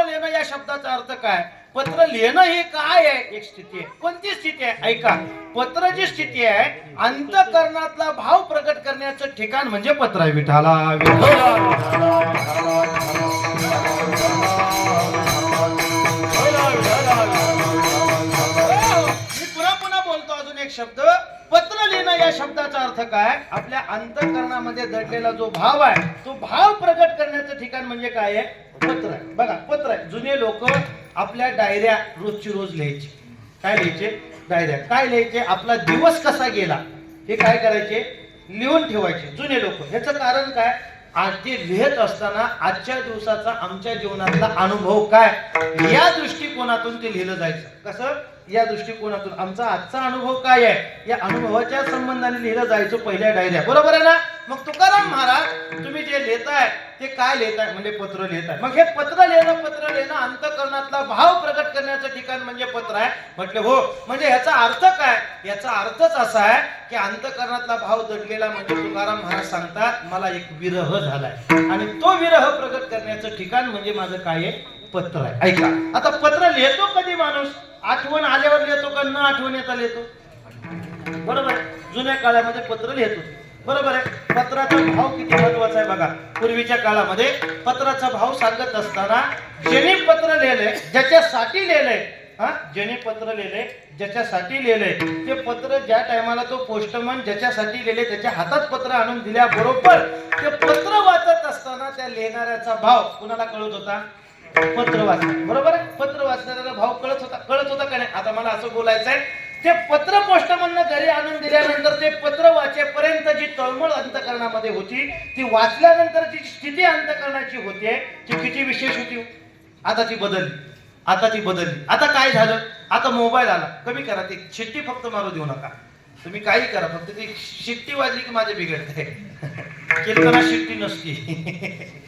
लिहिणं या शब्दाचा अर्थ काय पत्र लिहिणं हे काय आहे एक स्थिती आहे कोणती स्थिती आहे ऐका पत्र जी स्थिती आहे अंतःकरणातला भाव प्रकट करण्याचं ठिकाण म्हणजे पत्र आहे विठाला मी पुन्हा बोलतो अजून एक शब्द पत्र लिहिणं या शब्दाचा अर्थ काय आपल्या अंतःकरणामध्ये दडलेला जो भाव आहे तो भाव प्रकट करण्याचं ठिकाण म्हणजे काय आहे पत्र आहे बघा पत्र आहे जुने लोक आपल्या डायऱ्या रोजची रोज लिहायची काय लिहायचे? डायऱ्या. काय लिहायचे? आपला दिवस कसा गेला हे काय करायचे? लिहून ठेवायचे जुने लोक. ह्याचं कारण काय? आज ते लिहित असताना आजच्या दिवसाचा आमच्या जीवनातला अनुभव काय या दृष्टिकोनातून ते लिहिलं जायचं. कसं? या दृष्टिकोनातून आमचा आजचा अनुभव काय आहे या अनुभवाच्या संबंधाने लिहिलं जायचं पहिल्या डायऱ्या. बरोबर आहे ना? मग तुकाराम महाराज तुम्ही जे लिहिताय ते काय लिहिताय? म्हणजे पत्र लिहिताय. मग हे पत्र लिहिणं अंतःकरणातला भाव प्रकट करण्याचं ठिकाण म्हणजे पत्र आहे. म्हटले हो. म्हणजे ह्याचा अर्थ काय? याचा अर्थच असा आहे की अंतःकरणातला भाव दडलेला म्हणजे तुकाराम महाराज सांगतात मला एक विरह झालाय आणि तो विरह प्रकट करण्याचं ठिकाण म्हणजे माझं काय आहे? पत्र आहे. ऐका, आता पत्र लिहितो कधी माणूस? आठवण आल्यावर लिहितो का न आठवण येता लिहितो? बरोबर आहे. जुन्या काळामध्ये पत्र लिहितो. बरोबर आहे. पत्राचा भाव किती महत्वाचा आहे बघा. पूर्वीच्या काळामध्ये पत्राचा भाव सांगत असताना ज्याने पत्र लिहिलंय ज्याच्यासाठी लिहिलंय ज्याने पत्र लिहिलंय ज्याच्यासाठी लिहिलंय ते पत्र ज्या टायमाला तो पोस्टमन ज्याच्यासाठी लिहिले त्याच्या हातात पत्र आणून दिल्याबरोबर ते पत्र वाचत असताना त्या लिहिणाऱ्याचा भाव कुणाला कळत होता? पत्र वाचणार. बरोबर आहे. पत्र वाचणाऱ्याला भाव कळत होता का नाही? आता मला असं बोलायचं आहे ते पत्र पोस्टमननं घरी आणून दिल्यानंतर ते पत्र वाचेपर्यंत जी तळमळ अंतःकरणामध्ये होती ती वाचल्यानंतर जी स्थिती अंतःकरणाची होते ती किती विशेष होती. आता ती बदलली. आता काय झालं? आता मोबाईल आला. कमी करा ती शिट्टी फक्त मारू देऊ नका. तुम्ही काही करा फक्त ती शिट्टी वाजली की माझे बिघडते. कीर्तना शिट्टी नसती.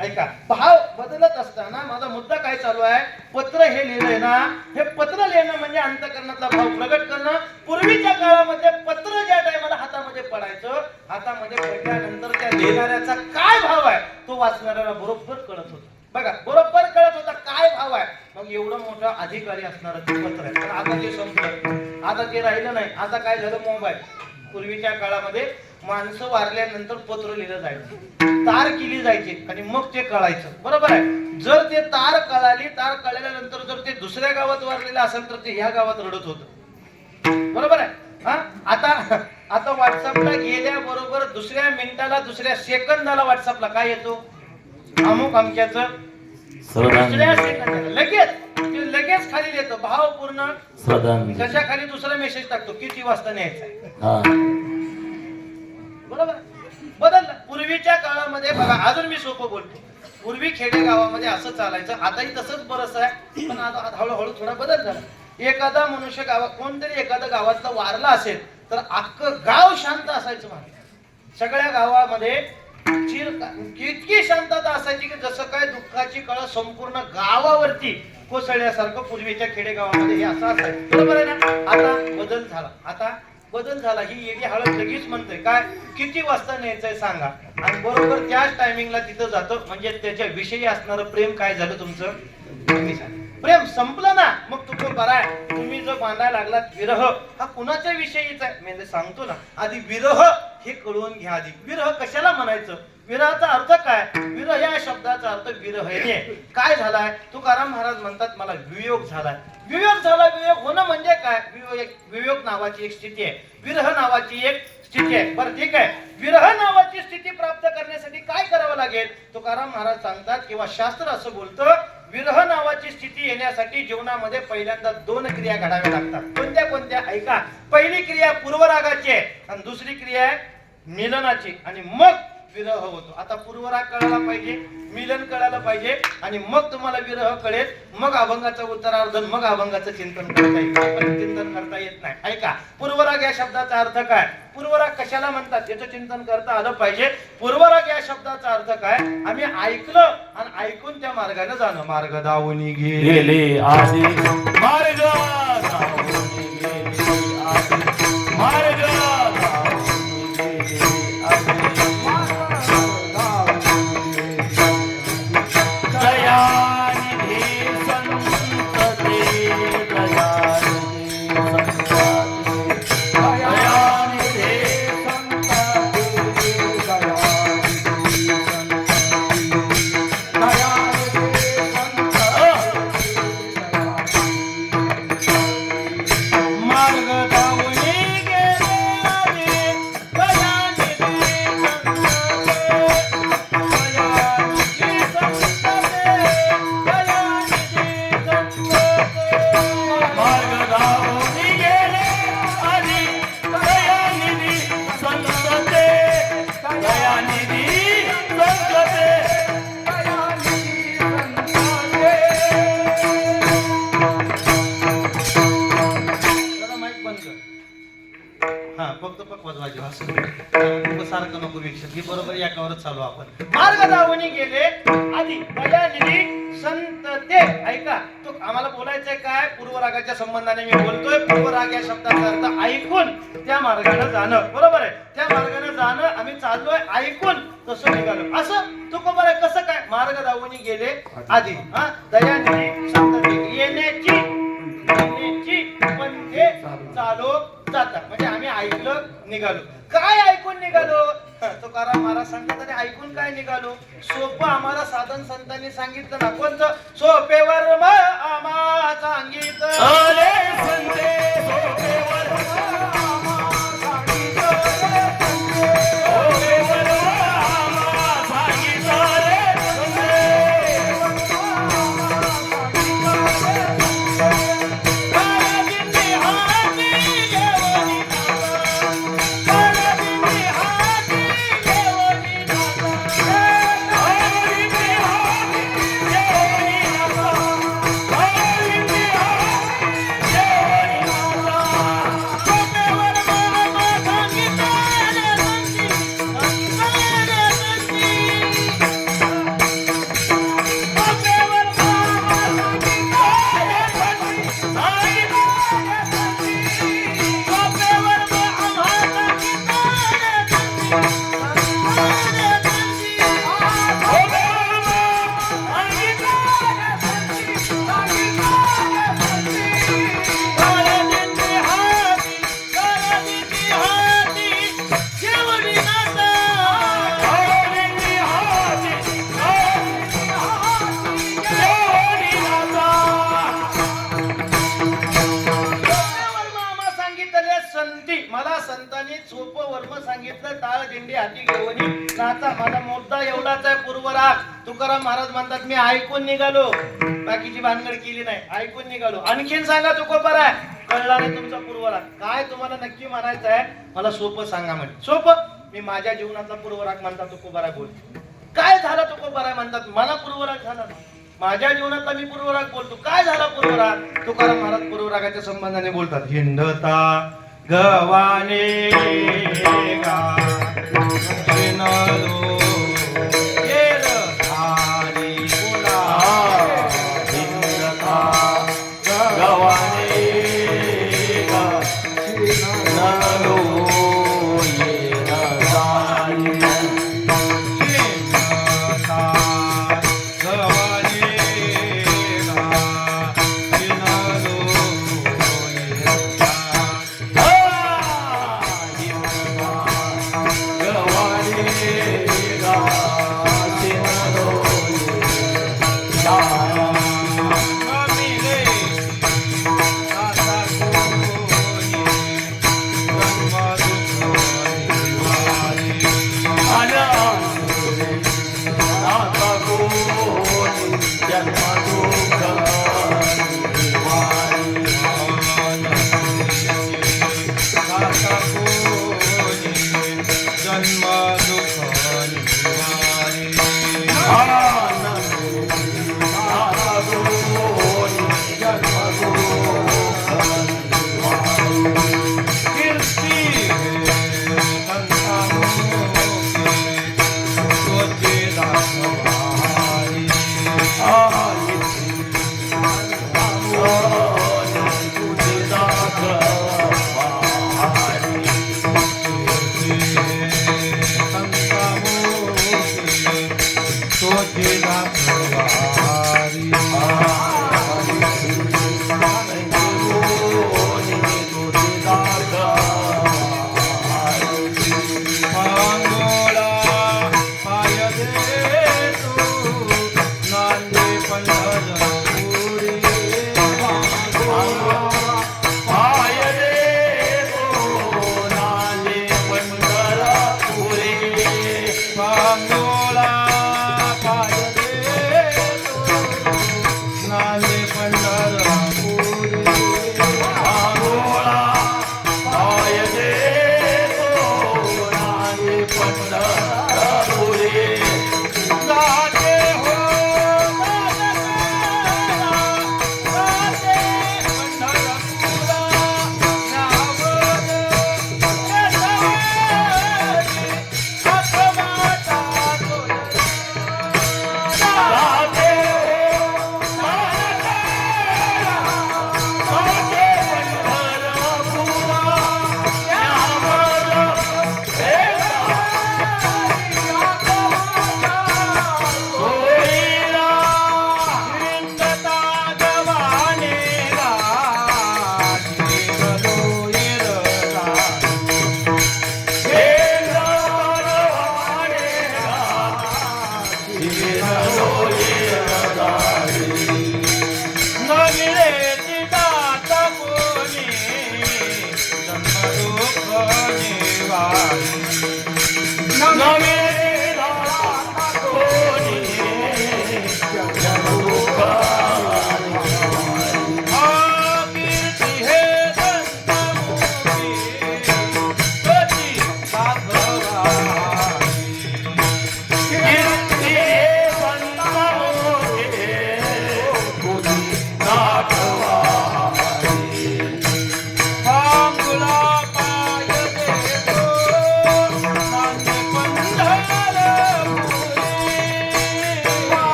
ऐका, भाव बदलत असताना माझा मुद्दा काय चालू आहे? पत्र हे लिहिलंय ना, हे पत्र लिहिणं म्हणजे अंतःकरणातला भाव प्रगट करणं. पूर्वीच्या काळामध्ये पत्र ज्या टायमाला हातामध्ये पडायचं हातामध्ये पडल्यानंतर त्या लिहिणाऱ्याचा काय भाव आहे तो वाचणाऱ्याला बरोबर कळत होता. बघा, बरोबर कळत होता काय भाव आहे. मग एवढं मोठं अधिकारी असणार ते पत्र आहे. पण आता ते संपलं. आता ते राहिलं नाही. आता काय झालं? मोबाईल. पूर्वीच्या काळामध्ये माणसं वारल्यानंतर पत्र लिहिलं जायचं, तार केली जायची आणि मग ते कळायचं. बरोबर आहे. जर ते तार कळल्यानंतर जर ते दुसऱ्या गावात वारलेलं असेल तर ते ह्या गावात रडत होतं. बरोबर आहे. आता व्हॉट्सअपला गेल्याबरोबर दुसऱ्या मिनिटाला दुसऱ्या सेकंदाला व्हॉट्सअपला काय येतो? अमुक अमक्याचं दुसऱ्या सेकंदाला लगेच खाली येतो भाव पूर्ण. त्याच्या खाली दुसरा मेसेज टाकतो किती वाजता न्यायचा. बरोबर. बदललं. पूर्वीच्या काळामध्ये बघा, अजून मी सोपं बोलतो. पूर्वी खेडे गावामध्ये असं चालायचं. आताही तसंच बरंच आहे पण आता हळूहळू थोडा बदल झाला. एखादा मनुष्य कोणतरी एखादा गावातला वारला असेल तर अख्खं गाव शांत असायचं. सगळ्या गावामध्ये इतकी शांतता असायची की जसं काय दुःखाची कळ संपूर्ण गावावरती कोसळल्यासारखं पूर्वीच्या खेडेगावामध्ये हे असं असायचं. बरोबर आहे ना? आता बदल झाला. ही येडी हळद लगेच म्हणतोय काय किती वाजता न्यायचंय सांगा आणि बरोबर त्याच टायमिंगला तिथं जातं. म्हणजे त्याच्या विषयी असणारं प्रेम काय झालं तुमचं? कमी झालं. प्रेम संपलं ना. मग तुम्ही बराय तुम्ही जो मांडायला लागलात विरह हा कुणाच्या विषयीचा आहे? म्हणजे सांगतो ना, आधी विरह हे कळवून घ्या. आधी विरह कशाला म्हणायचं? विरहाचा अर्थ काय? विरह या शब्दाचा अर्थ विरहने काय झालाय? तुकाराम महाराज म्हणतात मला वियोग झालाय. वियोग होणं म्हणजे काय? वियोग नावाची एक स्थिती आहे. विरह नावाची एक स्थिती आहे. बरं ठीक आहे. विरह नावाची स्थिती प्राप्त करण्यासाठी काय करावं लागेल? तुकाराम महाराज सांगतात किंवा शास्त्र असं बोलतं विरह नावाची स्थिती येण्यासाठी जीवनामध्ये पहिल्यांदा 2 क्रिया घडाव्या लागतात. कोणत्या? ऐका. पहिली क्रिया पूर्वरागाची आहे आणि दुसरी क्रिया आहे मिलनाची आणि मग विरह होतो. आता पूर्वराग कळायला पाहिजे, मिलन कळायला पाहिजे आणि मग तुम्हाला विरह कळेल. मग अभंगाचं उत्तरार्ध, मग अभंगाचं चिंतन करता येईल. चिंतन करता येत नाही. ऐका, पूर्वराग या शब्दाचा अर्थ काय? पूर्वराग कशाला म्हणतात याचं चिंतन करता आलं पाहिजे. पूर्वराग या शब्दाचा अर्थ काय? आम्ही ऐकलं आणि ऐकून त्या मार्गाने जाणं. मार्ग दावून गेले आधी मार्ग तू सारखं नको वीक्षक ही बरोबर एकावरच चालू आपण मार्ग दावणी गेले आधी दयानिधी संत ते ऐका तो आम्हाला बोलायचंय काय पूर्वरागाच्या संबंधाने मी बोलतोय पूर्वराग या शब्दाचा अर्थ ऐकून त्या मार्गाने जाणं बरोबर आहे त्या मार्गाने जाणं आम्ही चाललोय ऐकून तसं निघालो असं तू बरोबर आहे कसं काय मार्ग दावणी गेले आधी हा दयानिधी संत ते येण्याची पण ते चालू जातात म्हणजे आम्ही ऐकलं निघालो काय ऐकून निघालो तुकाराम महाराज सांगतात आणि ऐकून काय निघालो सोपं आम्हाला साधन संतांनी सांगितलं ना कोणतं सोपेवर आम्हा सांगितलं तुकाराम महाराज म्हणतात मी ऐकून निघालो बाकीची भानगड केली नाही ऐकून निघालो आणखीन सांगा तुकोबर आहे कळला नाही तुमचा पूर्वराग काय तुम्हाला नक्की म्हणायचं आहे मला सोपं सांगा म्हणजे सोपं मी माझ्या जीवनातला पूर्वराग म्हणतात तुकोबरा बोलतो काय झालं तुकोबरा म्हणतात मला पूर्वराग झाला माझ्या जीवनातला मी पूर्वराग बोलतो काय झाला पूर्वराग तुकाराम महाराज पूर्वरागाच्या संबंधाने बोलतात हिंडता गवाने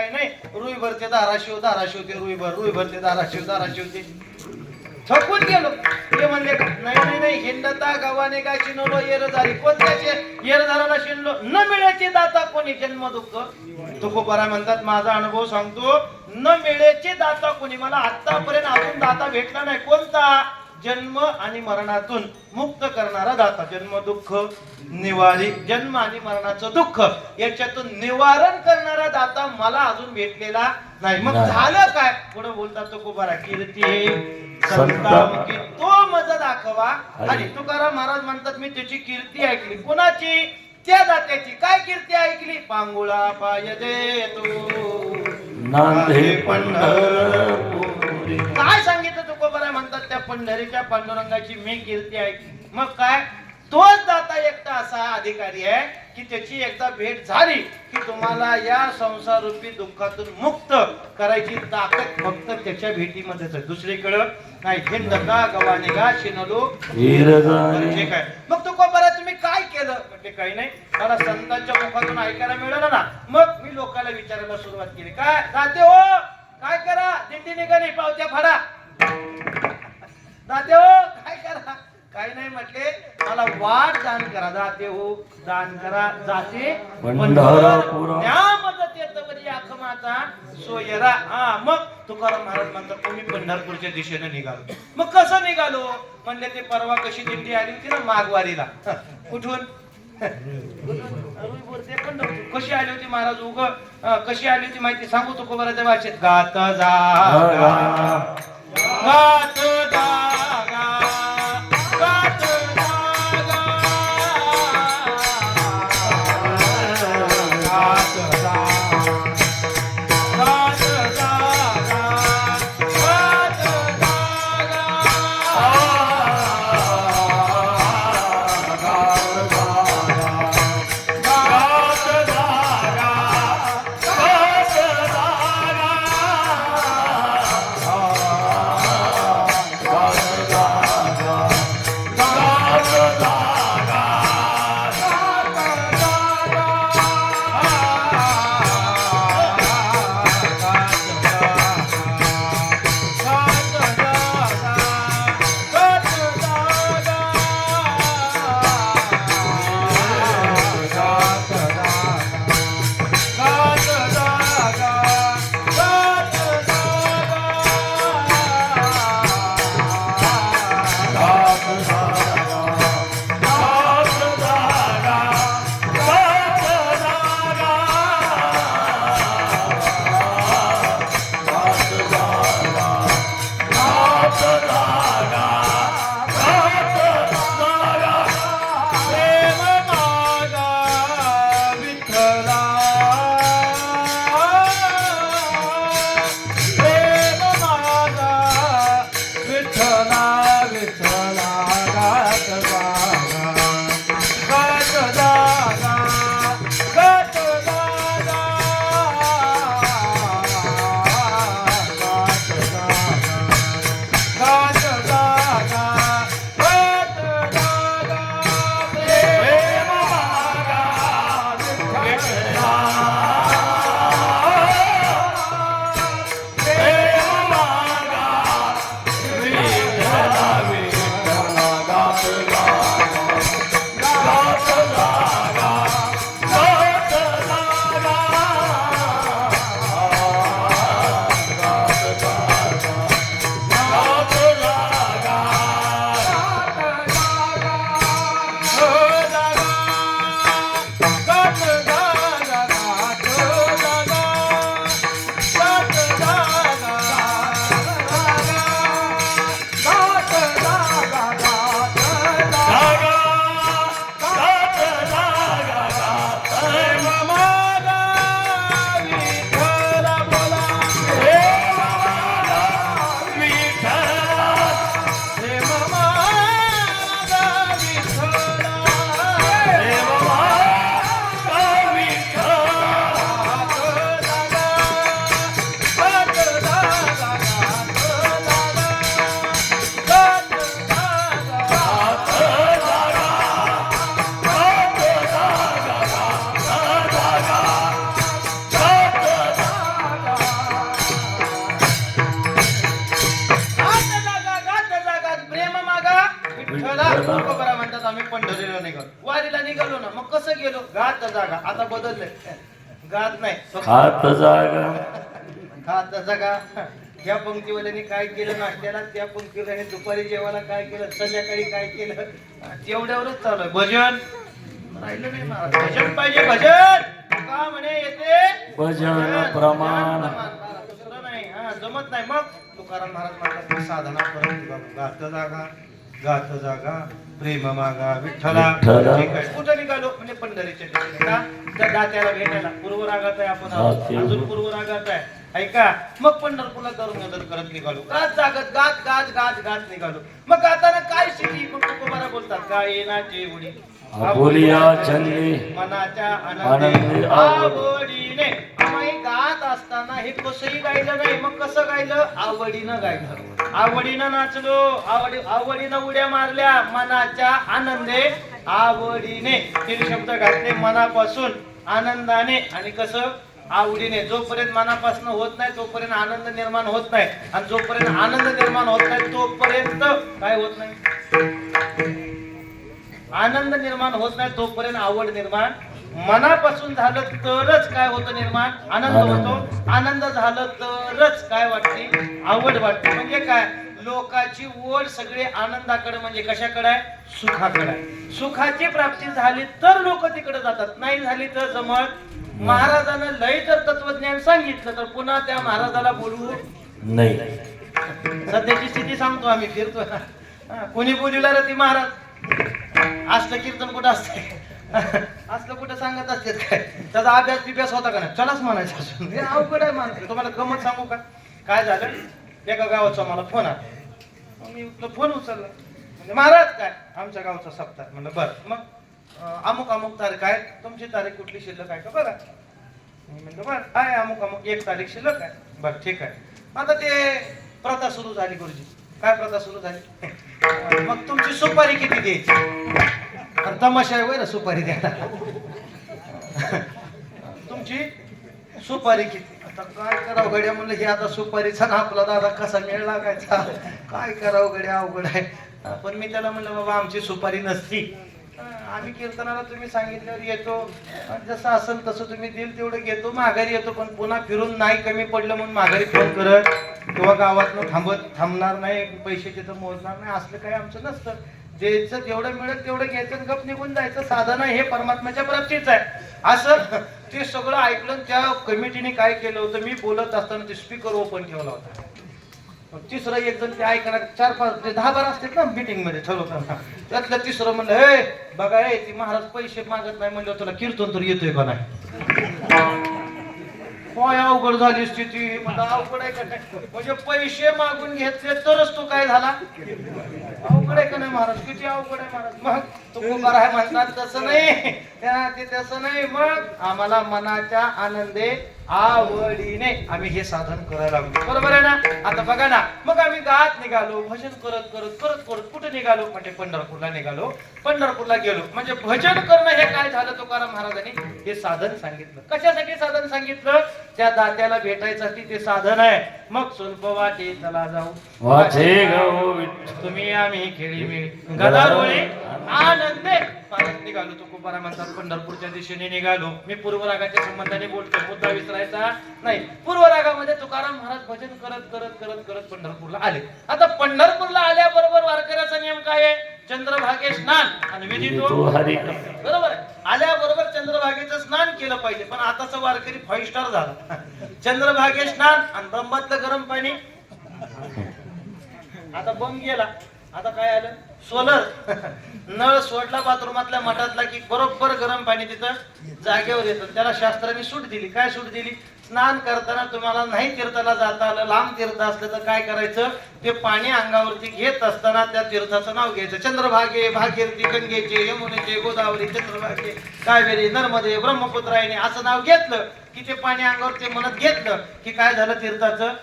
काय नाही रुईभर ते धाराशिव, धाराशिव ते रुईभर, रुईभर ते धाराशिव, धाराशिव ते थकून गेलो. ते म्हणले नाही नाही नाही हिंडता गावाने काय शिनवलो येर झाली कोणत्याचे येर झाला शिनलो न मिळायचे दाता कोणी जन्म दुःख. तुकोबाराय म्हणतात माझा अनुभव सांगतो न मिळायचे दाता कोणी. मला आतापर्यंत अजून दाता भेटला नाही. कोणता? जन्म आणि मरणातून मुक्त करणारा दाता. जन्म दुःख निवारी, जन्म आणि मरणाचं दुःख याच्यातून निवारण करणारा दाता मला अजून भेटलेला नाही. मग झालं काय? पुढे बोलतात तुकोबारा कीर्ती संतामुखी तो मज दाखवा. आणि तुकाराम महाराज म्हणतात मी त्याची कीर्ती ऐकली. कोणाची? त्या दात्याची. काय कीर्ती ऐकली? पांगुळा पाय दे तू नांदे पंढरपुरी. काय सांगितलं तुकोबाराय म्हणतात त्या पंढरीच्या पांडुरंगाची मी कीर्ती ऐकली. मग काय? तोच दाता एकटा असा अधिकारी आहे की त्याची एकदा भेट झाली की तुम्हाला या संसार रूपी दुःखातून मुक्त करायची ताकद फक्त त्याच्या भेटीमध्येच आहे. दुसरीकडे नाही. हिंडता गवाने गा शिनलो वीरजाने. काय. मग तुकोबाराय तुम्ही काय केलं? म्हणजे काही नाही मला संतांच्या मुखातून ऐकायला मिळालं ना. मग मी लोकांना विचारायला सुरुवात केली. काय दाते हो काय करा? दिंडी निघाली पावत्या फाडा. दाते हो काय करा? काही नाही म्हटले मला वाट दान करा. जाते हो दान करा. जाते पंढरपूर त्या मदत येतं बरी आखमाचा सोयरा. हा मग तुकाराम महाराज म्हणतात तुम्ही पंढरपूरच्या दिशेने निघालो. मग कसं निघालो? म्हणले ते परवा कशी दिंडी आली होती ना माघवारीला. कुठून? ते पण कशी आली होती महाराज उग कशी आली होती माहिती सांगू तुकोबाराच्या भाषेत. गात जा गात जागा गात जागा गात वारीला निघालो ना मग कसं गेलो घात जागा आता बदललंय घात नाही खात जागा घात जागा या पंक्तीवाल्याने काय केलं नाश्त्याला त्या पंक्तीवाल्याने दुपारी जेवायला काय केलं संध्याकाळी काय केलं तेवढ्यावरच चालू आहे भजन राहिलं नाही महाराज भजन पाहिजे भजन का म्हणे येते भजन प्रमाण दुसरं नाही हा जमत नाही मग तुकाराम महाराज म्हणतात साधना करत गात जागा प्रेम मागा विठ्ठला विठ्ठला. ठीक आहे. कुठं निघालो म्हणजे पंढरीच्या ठिकाणी का त्या दात्याला भेटायला पूर्व रागात आहे आपण हा, ते अजून पूर्व रागात आहे ऐका मग पंढरपूरला करून नजर करत निघालो गात जागत गात गात गात गात निघालो मग गाताना काय स्थिती मग तुकोबारा बोलतात गायनाचे उडी बोलिया चल्ली मनाच्या आनंदी आनंदी आवड. आवडीने आम्ही गात असताना हे कसंही गायलं नाही मग कसं गायलं आवडीनं गायलं आवडीनं नाचलो आवडीनं उड्या मारल्या मनाच्या आनंदे आवडीने तीन शब्द घातले मनापासून आनंदाने आणि कसं आवडीने जोपर्यंत मनापासून होत नाही तोपर्यंत आनंद निर्माण होत नाही आणि जोपर्यंत आनंद निर्माण होत नाही तोपर्यंत काय होत नाही आनंद निर्माण होत नाही तोपर्यंत आवड निर्माण मनापासून झालं तरच काय होतं निर्माण आनंद होतो आनंद झालं तरच काय वाटते आवड वाटते म्हणजे काय लोकाची ओढ सगळे आनंदाकडे म्हणजे कशाकडे आहे सुखाकडे आहे सुखाची प्राप्ती झाली तर लोक तिकडे जातात नाही झाली तर जमत महाराजानं लय जर तत्वज्ञान सांगितलं तर पुन्हा त्या महाराजाला बोलवू नाही सध्याची स्थिती सांगतो आम्ही फिरतो ना कोणी बोलवला रे ती महाराज असलं कीर्तन कुठं असते असलं कुठं सांगत असते काय त्याचा अभ्यास बिभ्यास होता का नाही चलाच म्हणायचं असून हे अवघड आहे मानते तुम्हाला गमत सांगू का काय झालं एका गावाचा मला फोन आला मी फोन उचलला म्हणजे महाराज काय आमच्या गावचा सप्ताह म्हणलं बरं मग अमुक अमुक तारीख आहे तुमची तारीख कुठली शिल्लक आहे का बघा मी म्हणलं बरं आहे अमुक अमुक 1 तारीख शिल्लक आहे बरं ठीक आहे आता ते प्रथा सुरू झाली गुरुजी काय प्रथा सुरू झाली मग तुमची सुपारी किती द्यायची आणि तमाशा आहे ना सुपारी द्यायला तुमची सुपारी किती आता काय करावं गड्या म्हणलं हे आता सुपारीचा ना आपला दादा कसा मेळ लागायचा काय करावं गड्या अवघड आहे पण मी त्याला म्हणलं बाबा आमची सुपारी नसती आम्ही कीर्तनाला तुम्ही सांगितल्यावर येतो जसं असेल तसं तुम्ही देईल तेवढं घेतो माघारी येतो पण पुन्हा फिरून नाही कमी पडलं म्हणून माघारी फोन करत किंवा गावातनं थांबणार नाही पैशाचे तर मोजणार नाही असलं काही आमचं नसतं ज्याचं जेवढं मिळत तेवढं घ्यायचं गप निघून जायचं साधन आहे हे परमात्म्याच्या प्राप्तीच आहे असं ते सगळं ऐकलं त्या कमिटीने काय केलं होतं मी बोलत असताना ते स्पीकर ओपन ठेवला होता तिसरं एक जण ते ऐकणार 4-5 10-12 असतात ना मीटिंग मध्ये ठरवताना त्यातलं तिसरं म्हणलं हे बघा हे ती महाराज पैसे मागत नाही म्हणलं तुला कीर्तन तर येतोय का नाही काय अवघड झाली स्थिती म्हणलं अवघड आहे का नाही म्हणजे पैसे मागून घेतले तरच तो काय झाला अवघड आहे का नाही महाराज किती अवघड आहे महाराज मग तो कुंभार आहे म्हणतात तसं नाही ते तसं नाही मग आम्हाला मनाच्या आनंदे आवडीने आम्ही हे साधन करायला लागलो बरोबर आहे ना आता बघा ना मग आम्ही गात निघालो भजन करत करत करत करत कुठे निघालो म्हणजे पंढरपूरला निघालो पंढरपूरला गेलो म्हणजे भजन करणं हे काय झालं तुकाराम महाराजांनी हे साधन सांगितलं कशासाठी साधन सांगितलं त्या दात्याला भेटायसाठी ते साधन आहे मग स्वल्प वाटे चला जाऊ वाचे गाव विठ्ठल. तुम्ही आम्ही खेळी मिळी गदारोळी आनंदे परत निघालो तुकोबारा म्हणतात पंढरपूरच्या दिशेने निघालो मी पूर्व रागाच्या संबंधाने बोलतो मुद्दा विसरायचा नाही पूर्व रागामध्ये तुकाराम महाराज भजन करत करत करत करत पंढरपूरला आले आता पंढरपूरला आल्याबरोबर वारकऱ्याचा नियम काय आहे चंद्रभागे स्नान आणि विधितो हरी बरोबर आहे आल्याबरोबर चंद्रभागेचं स्नान केलं पाहिजे पण आताचा वारकरी 5 स्टार झाला चंद्रभागे स्नान आणि ब्रह्मातलं गरम पाणी आता बंद गेला आता काय आलं सोलर नळ सोडला बाथरूमातल्या मठातला की बरोबर गरम पाणी तिथं जागेवर येतं त्याला शास्त्राने सूट दिली काय सूट दिली स्नान करताना तुम्हाला नाही तीर्थाला जाता आलं लांब तीर्थ असलं तर काय करायचं ते पाणी अंगावरती घेत असताना त्या तीर्थाचं नाव घ्यायचं चंद्रभागे भागीरथी गंगेचे यमुनेचे गोदावरी चंद्रभागे कावेरी नर्मदे ब्रह्मपुत्रायने असं नाव घेतलं की ते पाणी अंगावरती म्हणत घेतलं की काय झालं तीर्थाचं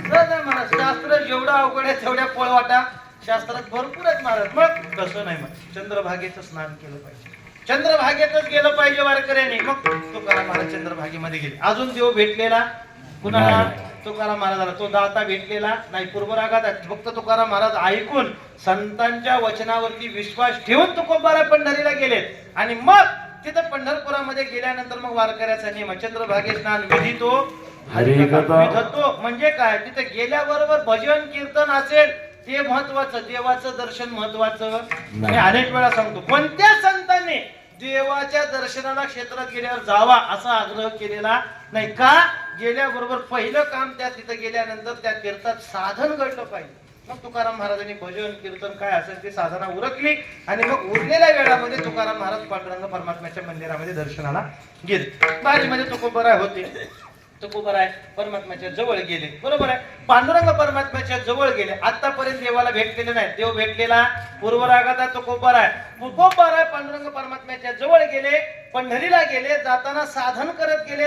म्हणा शास्त्र जेवढं अवघड आहे तेवढ्या पळवाटा शास्त्रात भरपूर आहेत महाराज मग तसं नाही मग चंद्रभागेचं स्नान केलं पाहिजे चंद्रभागेतच गेलं पाहिजे वारकऱ्याने मग तुकाराम महाराज चंद्रभागेमध्ये गेले अजून देव भेटलेला पुन्हा तुकाराम महाराजाला तो दाता भेटलेला नाही, पूर्वरागात आहे. फक्त तुकाराम महाराज ऐकून संतांच्या वचनावरती विश्वास ठेवून तुकोबारा पंढरीला गेलेत आणि मग तिथं पंढरपुरामध्ये गेल्यानंतर मग वारकऱ्याचा नियम चंद्रभागे स्नान विधी तो हरिकथा. विधतो. म्हणजे काय, तिथे गेल्याबरोबर भजन कीर्तन असेल ते महत्वाचं, देवाचं दर्शन महत्वाचं मी अनेक वेळा सांगतो. कोणत्या संतांनी देवाच्या दर्शनाला क्षेत्रात गेल्यावर जावा असा आग्रह केलेला नाही. का, गेल्याबरोबर पहिलं काम त्या तिथे गेल्यानंतर त्या तीर्थात साधन घडलं पाहिजे. मग तुकाराम महाराजांनी भजन कीर्तन काय असेल ते साधना उरकली आणि मग उरलेल्या वेळामध्ये तुकाराम महाराज पांडुरंग परमात्म्याच्या मंदिरामध्ये दर्शनाला गेले. बारीमध्ये तुकोबराय होते, तुकोबराय परमात्म्याच्या जवळ गेले. बरोबर आहे, पांडुरंग परमात्म्याच्या जवळ गेले. आतापर्यंत देवाला भेटलेले नाही, देव भेटलेला पूर्वरागात तुकोबराय. तुकोबराय पांडुरंग परमात्म्याच्या जवळ गेले, पंढरीला गेले, जाताना साधन करत गेले.